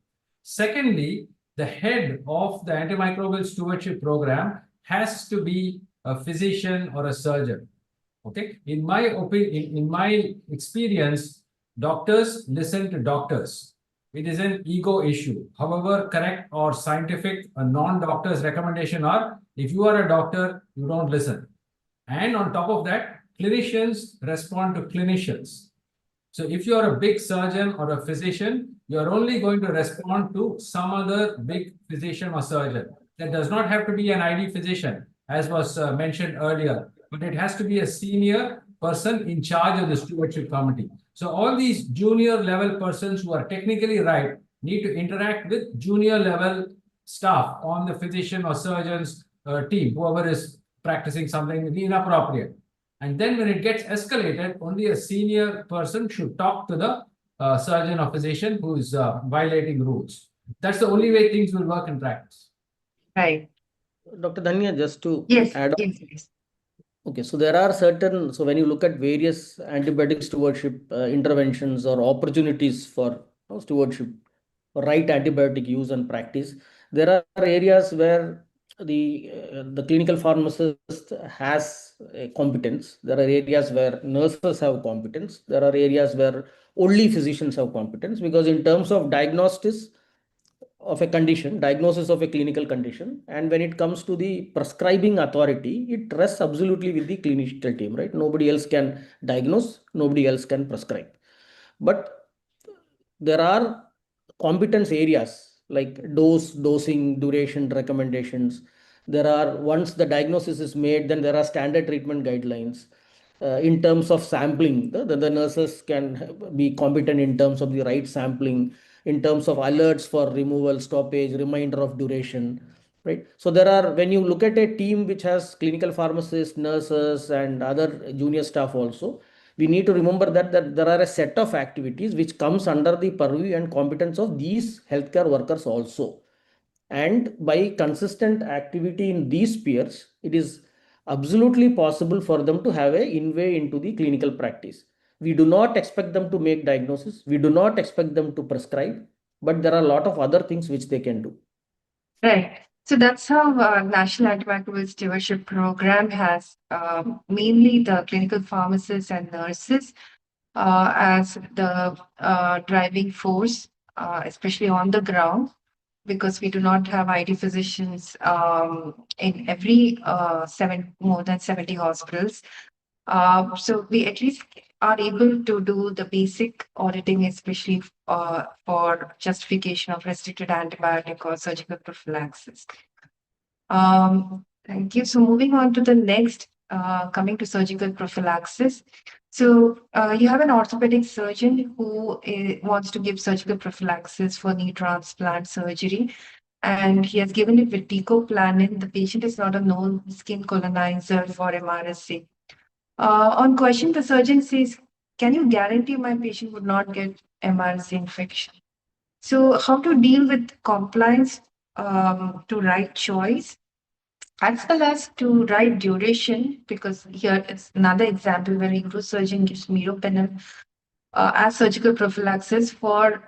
Secondly, the head of the antimicrobial stewardship program has to be a physician or a surgeon. Okay, in my opinion, in my experience, doctors listen to doctors. It is an ego issue. However, correct or scientific, a non-doctor's recommendation are, if you are a doctor, you don't listen. And on top of that, clinicians respond to clinicians. So if you are a big surgeon or a physician, you are only going to respond to some other big physician or surgeon. That does not have to be an ID physician, as was mentioned earlier, but it has to be a senior person in charge of the stewardship committee. So all these junior level persons who are technically right need to interact with junior level staff on the physician or surgeon's team, whoever is practicing something inappropriate. And then when it gets escalated, only a senior person should talk to the surgeon or physician who is violating rules. That's the only way things will work in practice. Right. Dr. Dhanya, just to Yes, add on. yes, yes. Okay, so there are certain, so when you look at various antibiotic stewardship interventions or opportunities for stewardship, right antibiotic use and practice, there are areas where the clinical pharmacist has competence. There are areas where nurses have competence. There are areas where only physicians have competence, because in terms of diagnosis of a condition, diagnosis of a clinical condition, and when it comes to the prescribing authority, it rests absolutely with the clinical team, right? Nobody else can diagnose, nobody else can prescribe. But there are competence areas like dosing, duration, recommendations. There are, once the diagnosis is made, then there are standard treatment guidelines. In terms of sampling, the nurses can be competent in terms of the right sampling, in terms of alerts for removal, stoppage, reminder of duration, right? So there are, when you look at a team which has clinical pharmacists, nurses, and other junior staff also, we need to remember that there are a set of activities which comes under the purview and competence of these healthcare workers also. And by consistent activity in these spheres, it is absolutely possible for them to have a in-way into the clinical practice. We do not expect them to make diagnosis. We do not expect them to prescribe, but there are a lot of other things which they can do. Right. So that's how National Antimicrobial Stewardship Program has mainly the clinical pharmacists and nurses as the driving force, especially on the ground, because we do not have ID physicians in every more than 70 hospitals. So we at least are able to do the basic auditing, especially for justification of restricted antibiotic or surgical prophylaxis. Thank you. So moving on to the next, coming to surgical prophylaxis. So you have an orthopedic surgeon who wants to give surgical prophylaxis for knee transplant surgery, and he has given it with ticoplanin. The patient is not a known skin colonizer for MRSA. On question, the surgeon says, "Can you guarantee my patient would not get MRSA infection?" So, how to deal with compliance to right choice, as well as to right duration, because here it's another example where a neurosurgeon gives meropenem as surgical prophylaxis for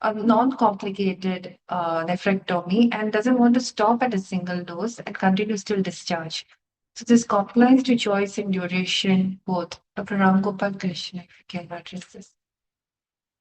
a non-complicated nephrectomy and doesn't want to stop at a single dose and continues till discharge. So this compliance to choice and duration both. Dr. Ram Gopal Krishna, if you can address this.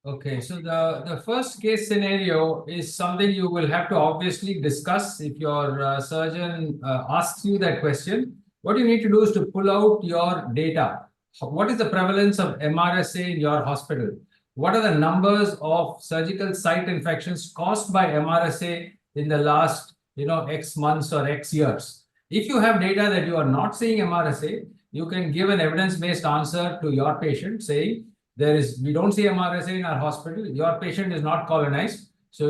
Okay, so the first case scenario is something you will have to obviously discuss if your surgeon asks you that question. What you need to do is to pull out your data. What is the prevalence of MRSA in your hospital? what are the numbers of surgical site infections caused by MRSA in the last, X months or X years. If you have data that you are not seeing MRSA, you can give an evidence-based answer to your patient saying, we don't see MRSA in our hospital, your patient is not colonized, so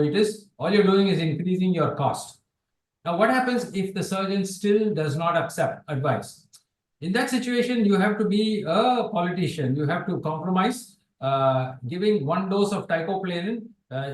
all you're doing is increasing your cost. Now, what happens if the surgeon still does not accept advice? In that situation, you have to be a politician. You have to compromise. Giving one dose of teicoplanin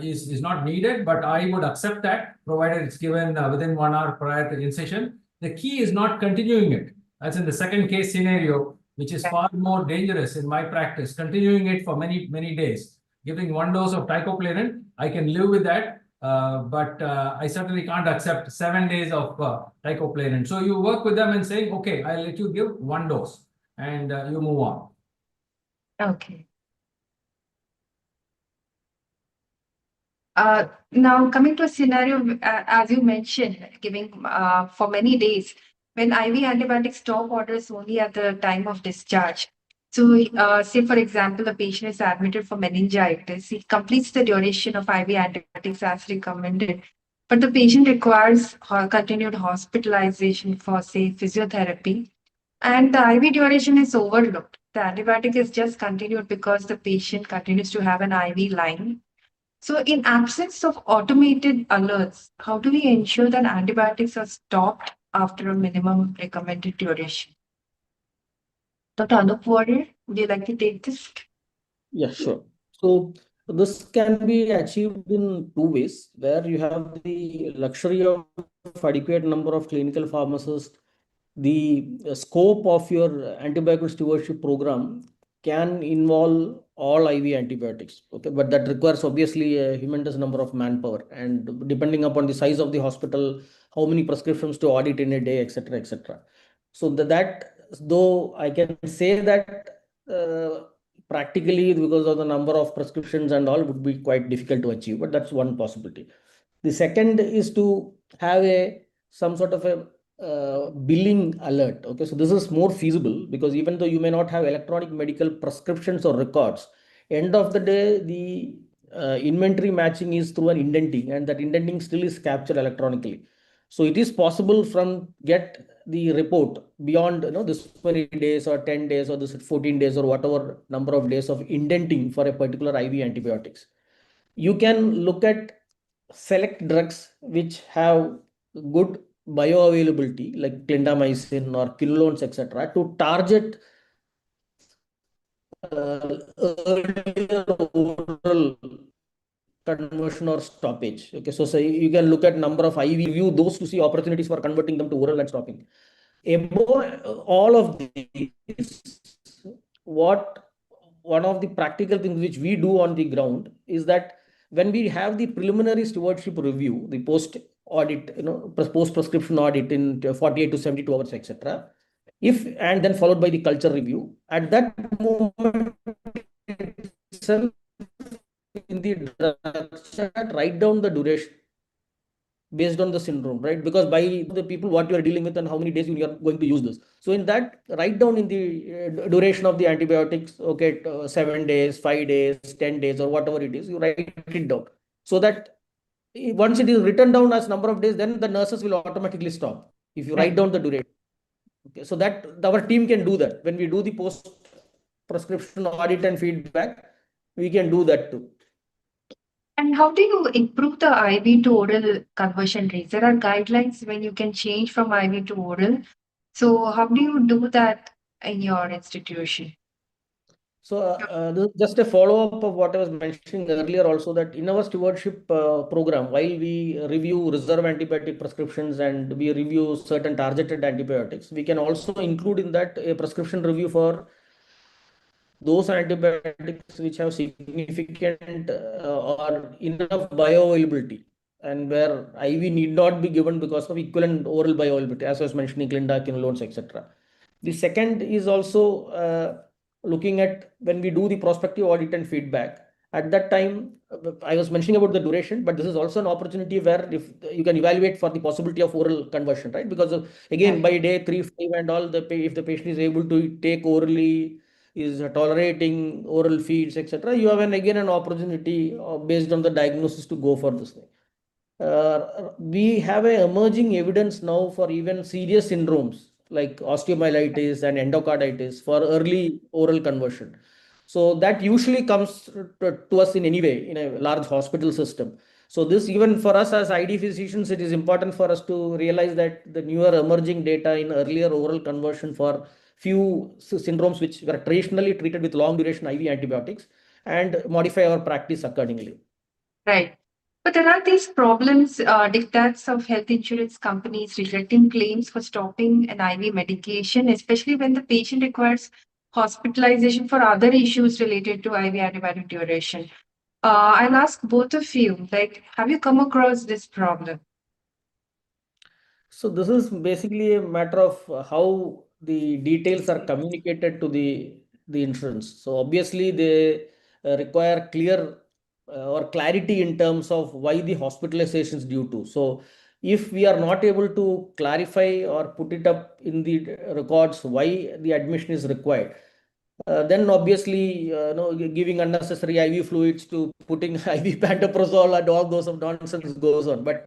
is not needed, but I would accept that, provided it's given within 1 hour prior to incision. The key is not continuing it. That's in the second case scenario, which is far more dangerous in my practice, continuing it for many, many days. Giving one dose of teicoplanin, I can live with that. But I certainly can't accept 7 days of teicoplanin. So you work with them and say, okay, I'll let you give one dose and you move on. Okay. Now, coming to a scenario, as you mentioned, giving for many days, when IV antibiotics stop orders only at the time of discharge. So, say for example, a patient is admitted for meningitis. He completes the duration of IV antibiotics as recommended, but the patient requires continued hospitalization for, say, physiotherapy, and the IV duration is overlooked. The antibiotic is just continued because the patient continues to have an IV line. So, in absence of automated alerts, how do we ensure that antibiotics are stopped after a minimum recommended duration? Dr. Anup Warrior, would you like to take this? Yeah, sure. So this can be achieved in two ways, where you have the luxury of adequate number of clinical pharmacists. The scope of your antibiotic stewardship program can involve all IV antibiotics. Okay, but that requires obviously a humongous number of manpower, and depending upon the size of the hospital, how many prescriptions to audit in a day, etc., etc. So that though I can say that practically, because of the number of prescriptions and all, would be quite difficult to achieve, but that's one possibility. The second is to have some sort of a billing alert. Okay, so this is more feasible because even though you may not have electronic medical prescriptions or records, end of the day, the inventory matching is through an indenting, and that indenting still is captured electronically. So it is possible from get the report beyond this many days or 10 days or this 14 days or whatever number of days of indenting for a particular IV antibiotics. You can look at select drugs which have good bioavailability like clindamycin or quinolones, etc., to target earlier oral conversion or stoppage. Okay, so you can look at number of IV, view those to see opportunities for converting them to oral and stopping. Above all of these, what one of the practical things which we do on the ground is that when we have the preliminary stewardship review, the post audit, post prescription audit in 48 to 72 hours, etc., if and then followed by the culture review, at that moment itself, in the drug chart, write down the duration based on the syndrome, right? Because by the people what you are dealing with and how many days you are going to use this. So in that, write down in the duration of the antibiotics, okay, 7 days, 5 days, 10 days, or whatever it is, you write it down. So that once it is written down as number of days, then the nurses will automatically stop if you write down the duration. Okay, so that our team can do that. When we do the post prescription audit and feedback, we can do that too. And how do you improve the IV to oral conversion rates? There are guidelines when you can change from IV to oral. So how do you do that in your institution? So this is just a follow-up of what I was mentioning earlier also, that in our stewardship program, while we review reserve antibiotic prescriptions and we review certain targeted antibiotics, we can also include in that a prescription review for those antibiotics which have significant or enough bioavailability and where IV need not be given because of equivalent oral bioavailability, as I was mentioning, clinda, quinolones, etc. The second is also looking at when we do the prospective audit and feedback. At that time, I was mentioning about the duration, but this is also an opportunity where if you can evaluate for the possibility of oral conversion, right? Because again, by day 3, 5 and all, if the patient is able to take orally is tolerating oral feeds, etc., you have again an opportunity based on the diagnosis to go for this thing. We have a emerging evidence now for even serious syndromes like osteomyelitis and endocarditis for early oral conversion. So that usually comes to us in any way in a large hospital system. So this, even for us as ID physicians, it is important for us to realize that the newer emerging data in earlier oral conversion for few syndromes which were traditionally treated with long duration IV antibiotics, and modify our practice accordingly. Right. But there are these problems, diktats of health insurance companies rejecting claims for stopping an IV medication, especially when the patient requires hospitalization for other issues related to IV antibiotic duration. I'll ask both of you, like, have you come across this problem? So this is basically a matter of how the details are communicated to the insurance. So obviously they require clear or clarity in terms of why the hospitalization is due to. So if we are not able to clarify or put it up in the records why the admission is required, then obviously no, giving unnecessary IV fluids to putting IV pantoprazole and all those of nonsense goes on. But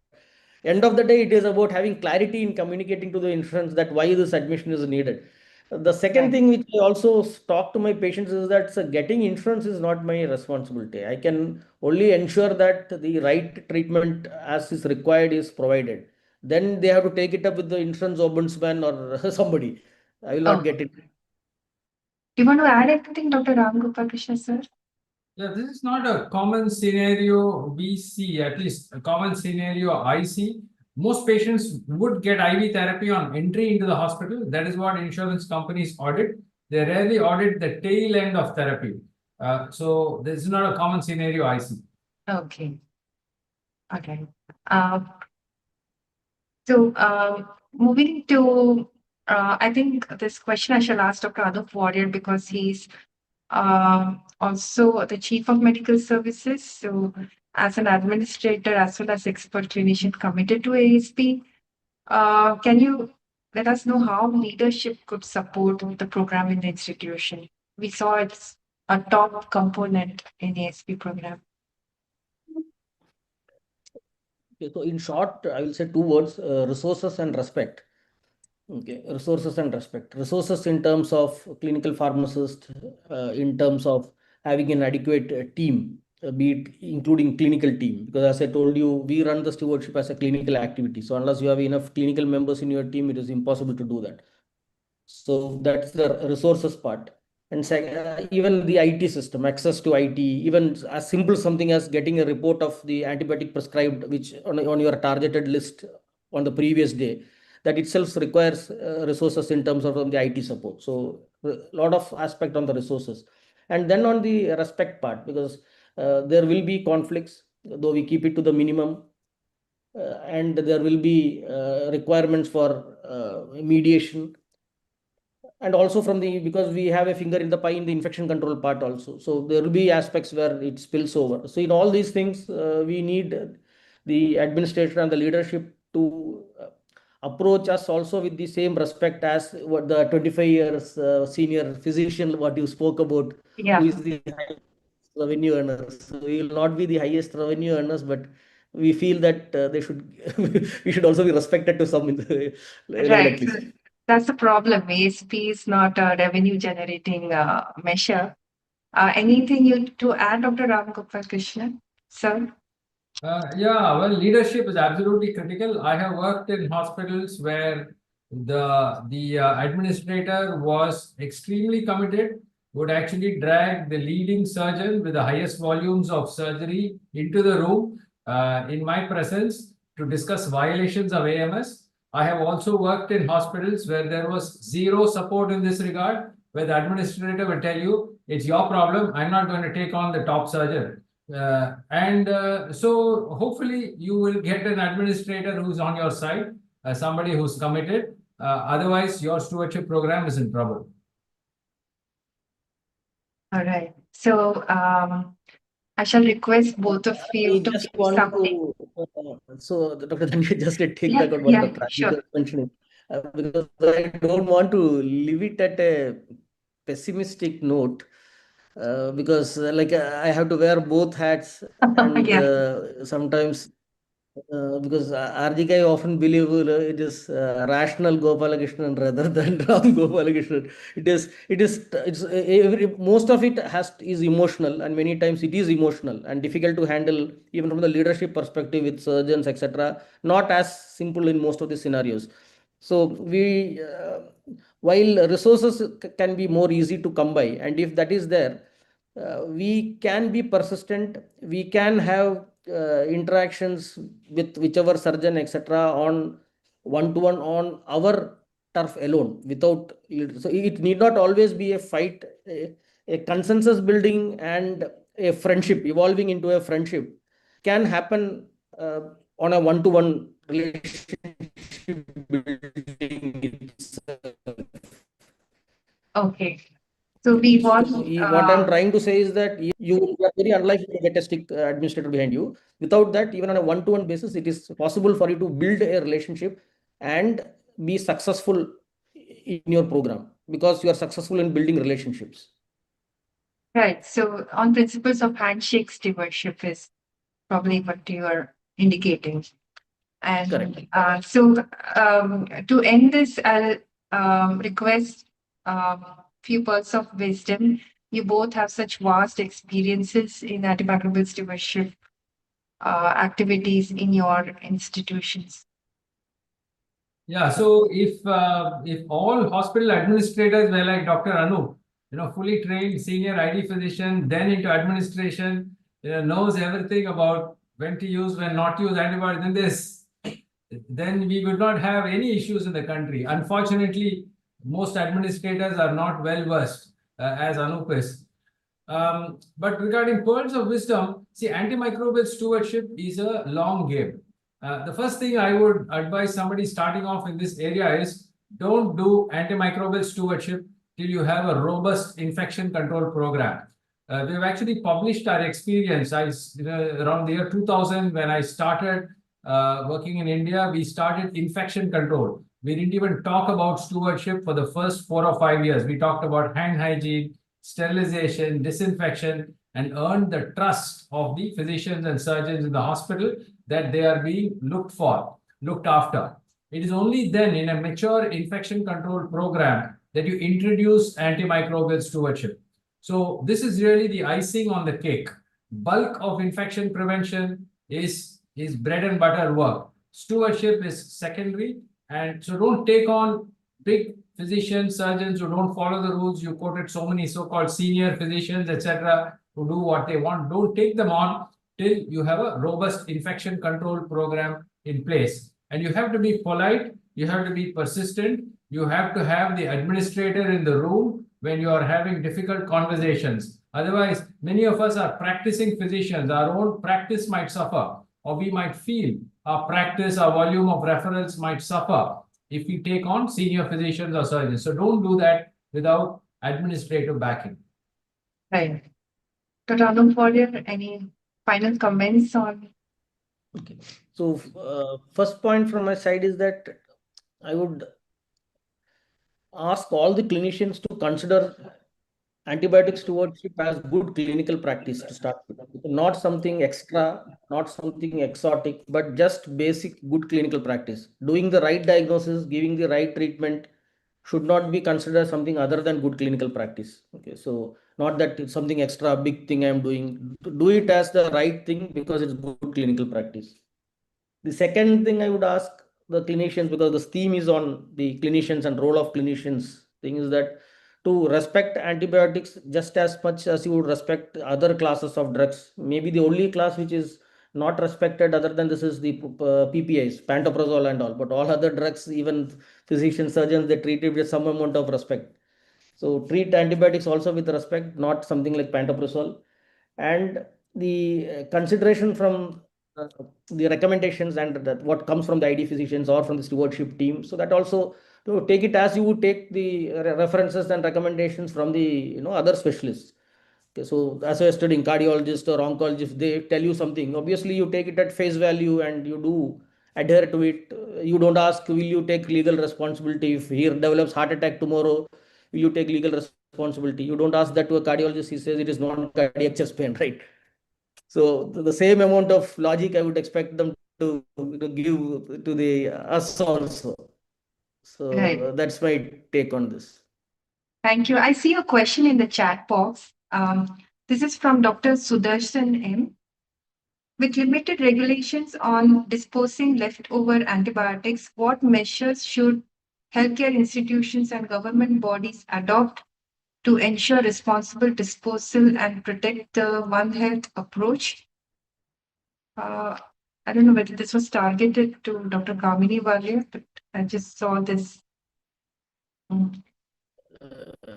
end of the day, it is about having clarity in communicating to the insurance that why this admission is needed. The second Right. thing which I also talk to my patients is that getting insurance is not my responsibility. I can only ensure that the right treatment as is required is provided. Then they have to take it up with the insurance ombudsman or somebody. I will not Oh, get it. do you want to add anything, Dr. Ram Gopal Krishna, sir? Yeah, this is not a common scenario we see, at least a common scenario I see. Most patients would get IV therapy on entry into the hospital. That is what insurance companies audit. They rarely audit the tail end of therapy. So this is not a common scenario I see. Okay. Okay. Uh, moving to, I think this question I shall ask Dr. Anup Warrior because he's also the Chief of Medical Services. So, as an administrator as well as expert clinician committed to ASP, can you let us know how leadership could support the program in the institution? We saw it's a top component in ASP program. Okay, so in short, I will say two words: resources and respect. Okay, resources and respect. Resources in terms of clinical pharmacist, in terms of having an adequate team, be it including clinical team. Because as I told you, we run the stewardship as a clinical activity. So unless you have enough clinical members in your team, it is impossible to do that. So that's the resources part. And even the IT system, access to IT, even as simple something as getting a report of the antibiotic prescribed, which on your targeted list on the previous day, that itself requires resources in terms of the IT support. So a lot of aspect on the resources. And then on the respect part, because there will be conflicts, though we keep it to the minimum, and there will be requirements for mediation, and also from the, because we have a finger in the pie in the infection control part also, so there will be aspects where it spills over. So in all these things, we need the administrator and the leadership to approach us also with the same respect as what the 25 years senior physician what you spoke about, who Yeah, is the highest revenue earners. So we will not be the highest revenue earners, but we feel that they should we should also be respected to some in the level right. at least. That's the problem. ASP is not a revenue generating measure. Anything you to add, Dr. Ram Gopal Krishnan, sir? Yeah, well, leadership is absolutely critical. I have worked in hospitals where the administrator was extremely committed, would actually drag the leading surgeon with the highest volumes of surgery into the room in my presence to discuss violations of AMS. I have also worked in hospitals where there was zero support in this regard, where the administrator will tell you, it's your problem, I'm not going to take on the top surgeon. So hopefully you will get an administrator who's on your side, somebody who's committed. Otherwise, your stewardship program is in trouble. All right. So I shall request both of you I to just give want something. to, Dr. Dhanji, just take Yeah, back on what yeah, Dr. Anjit sure. was mentioning, because I don't want to leave it at a pessimistic note because like I have to wear both hats and Yeah. sometimes because RGK often believe it is rational Gopalakrishnan rather than Ram Gopalakrishnan. Most of it is emotional, and many times it is emotional and difficult to handle even from the leadership perspective with surgeons, etc. Not as simple in most of the scenarios. So while resources can be more easy to come by, and if that is there, we can be persistent. We can have interactions with whichever surgeon, etc., on one to one on our turf alone. Without so it need not always be a fight. A consensus building and a friendship evolving into a friendship can happen on a one to one relationship building itself. Okay. So we want, What I'm trying to say is that you are very unlikely to get a strict administrator behind you. Without that, even on a one-to-one basis, it is possible for you to build a relationship and be successful in your program because you are successful in building relationships. right. So on principles of handshake stewardship is probably what you are indicating. Correct. And to end this, I'll request few pearls of wisdom. You both have such vast experiences in antimicrobial stewardship activities in your institutions. Yeah, so if all hospital administrators were like Dr. Anu, fully trained senior ID physician, then into administration, knows everything about when to use, when not to use antibiotics, then we would not have any issues in the country. Unfortunately, most administrators are not well versed, as Anup is. But regarding pearls of wisdom, see, antimicrobial stewardship is a long game. The first thing I would advise somebody starting off in this area is don't do antimicrobial stewardship till you have a robust infection control program. We've actually published our experience. Around the year 2000, when I started working in India, we started infection control. We didn't even talk about stewardship for the first 4 or 5 years. We talked about hand hygiene, sterilization, disinfection, and earned the trust of the physicians and surgeons in the hospital that they are being looked after. It is only then in a mature infection control program that you introduce antimicrobial stewardship. So this is really the icing on the cake. Bulk of infection prevention is bread and butter work. Stewardship is secondary. And so don't take on big physicians, surgeons who don't follow the rules. You quoted so many so-called senior physicians, etc., who do what they want. Don't take them on till you have a robust infection control program in place. And you have to be polite, you have to be persistent, you have to have the administrator in the room when you are having difficult conversations. Otherwise, many of us are practicing physicians. Our own practice might suffer, or we might feel our practice, our volume of referrals might suffer if we take on senior physicians or surgeons. So don't do that without administrative backing. Right. Dr. Anup Warrior, any final comments on? Okay. So first point from my side is that I would ask all the clinicians to consider antibiotic stewardship as good clinical practice to start with. Not something extra, not something exotic, but just basic good clinical practice. Doing the right diagnosis, giving the right treatment should not be considered something other than good clinical practice. Okay, so not that it's something extra big thing I'm doing. Do it as the right thing because it's good clinical practice. The second thing I would ask the clinicians, because the theme is on the clinicians and role of clinicians, thing is that to respect antibiotics just as much as you would respect other classes of drugs. Maybe the only class which is not respected other than this is the PPIs, pantoprazole and all. But all other drugs, even physicians, surgeons, they treat it with some amount of respect. So treat antibiotics also with respect, not something like pantoprazole. And the consideration from the recommendations and what comes from the ID physicians or from the stewardship team. So that also to take it as you would take the references and recommendations from the other specialists. Okay, so as I studying cardiologist or oncologist, if they tell you something, obviously you take it at face value and you do adhere to it. You don't ask, will you take legal responsibility if he develops heart attack tomorrow? will you take legal responsibility? You don't ask that to a cardiologist. He says it is non-cardiac chest pain, right? So the same amount of logic I would expect them to give to the us also. So Right. that's my take on this. Thank you. I see a question in the chat box. This is from Dr. Sudarshan M. With limited regulations on disposing leftover antibiotics, what measures should healthcare institutions and government bodies adopt to ensure responsible disposal and protect the One Health approach? I don't know whether this was targeted to Dr. Kamini Walia, but I just saw this. Mm.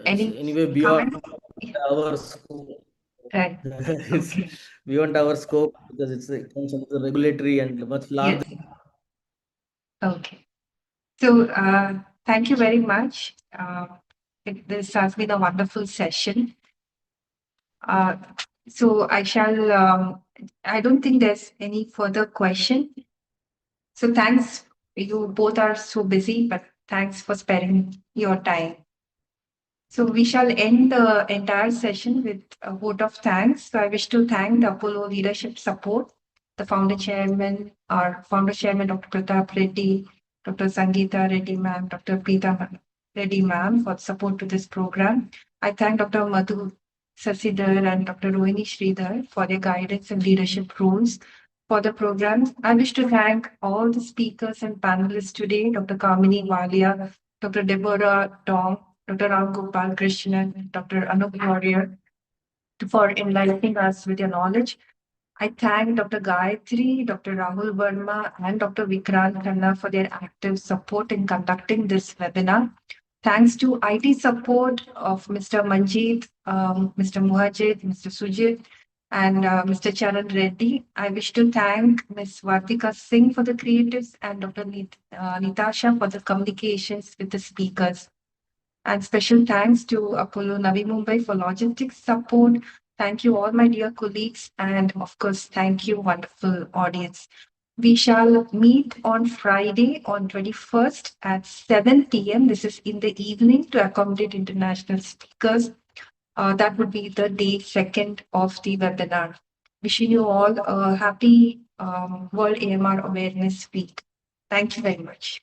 Any Anyway, beyond comments? our scope. Right. It's Okay. beyond our scope because it comes under the regulatory and much larger. Yes. Okay. So thank you very much. This has been a wonderful session. So I shall, I don't think there's any further question. So thanks. You both are so busy, but thanks for sparing your time. So we shall end the entire session with a vote of thanks. So I wish to thank the Apollo Leadership Support, the founder chairman, our founder chairman, Dr. Pratap Reddy, Dr. Sangita Reddy ma'am, Dr. Preeta Reddy ma'am for support to this program. I thank Dr. Madhu Sasidhar and Dr. Rohini Sridhar for their guidance and leadership roles for the program. I wish to thank all the speakers and panelists today, Dr. Kamini Walia, Dr. Deborah Tong, Dr. Ram Gopal Krishnan, Dr. Anup Warrior, for enlightening us with your knowledge. I thank Dr. Gayatri, Dr. Rahul Verma, and Dr. Vikrant Khanna for their active support in conducting this webinar. Thanks to IT support of Mr. Manjeet, Mr. Muhajid, Mr. Sujit, and Mr. Charan Reddy. I wish to thank Ms. Vartika Singh for the creatives and Dr. Nitasha for the communications with the speakers. And special thanks to Apollo Navi Mumbai for logistics support. Thank you all my dear colleagues, and of course, thank you wonderful audience. We shall meet on Friday on 21st at 7 p.m. This is in the evening to accommodate international speakers. That would be the day 2nd of the webinar. Wishing you all a happy World AMR Awareness Week. Thank you very much.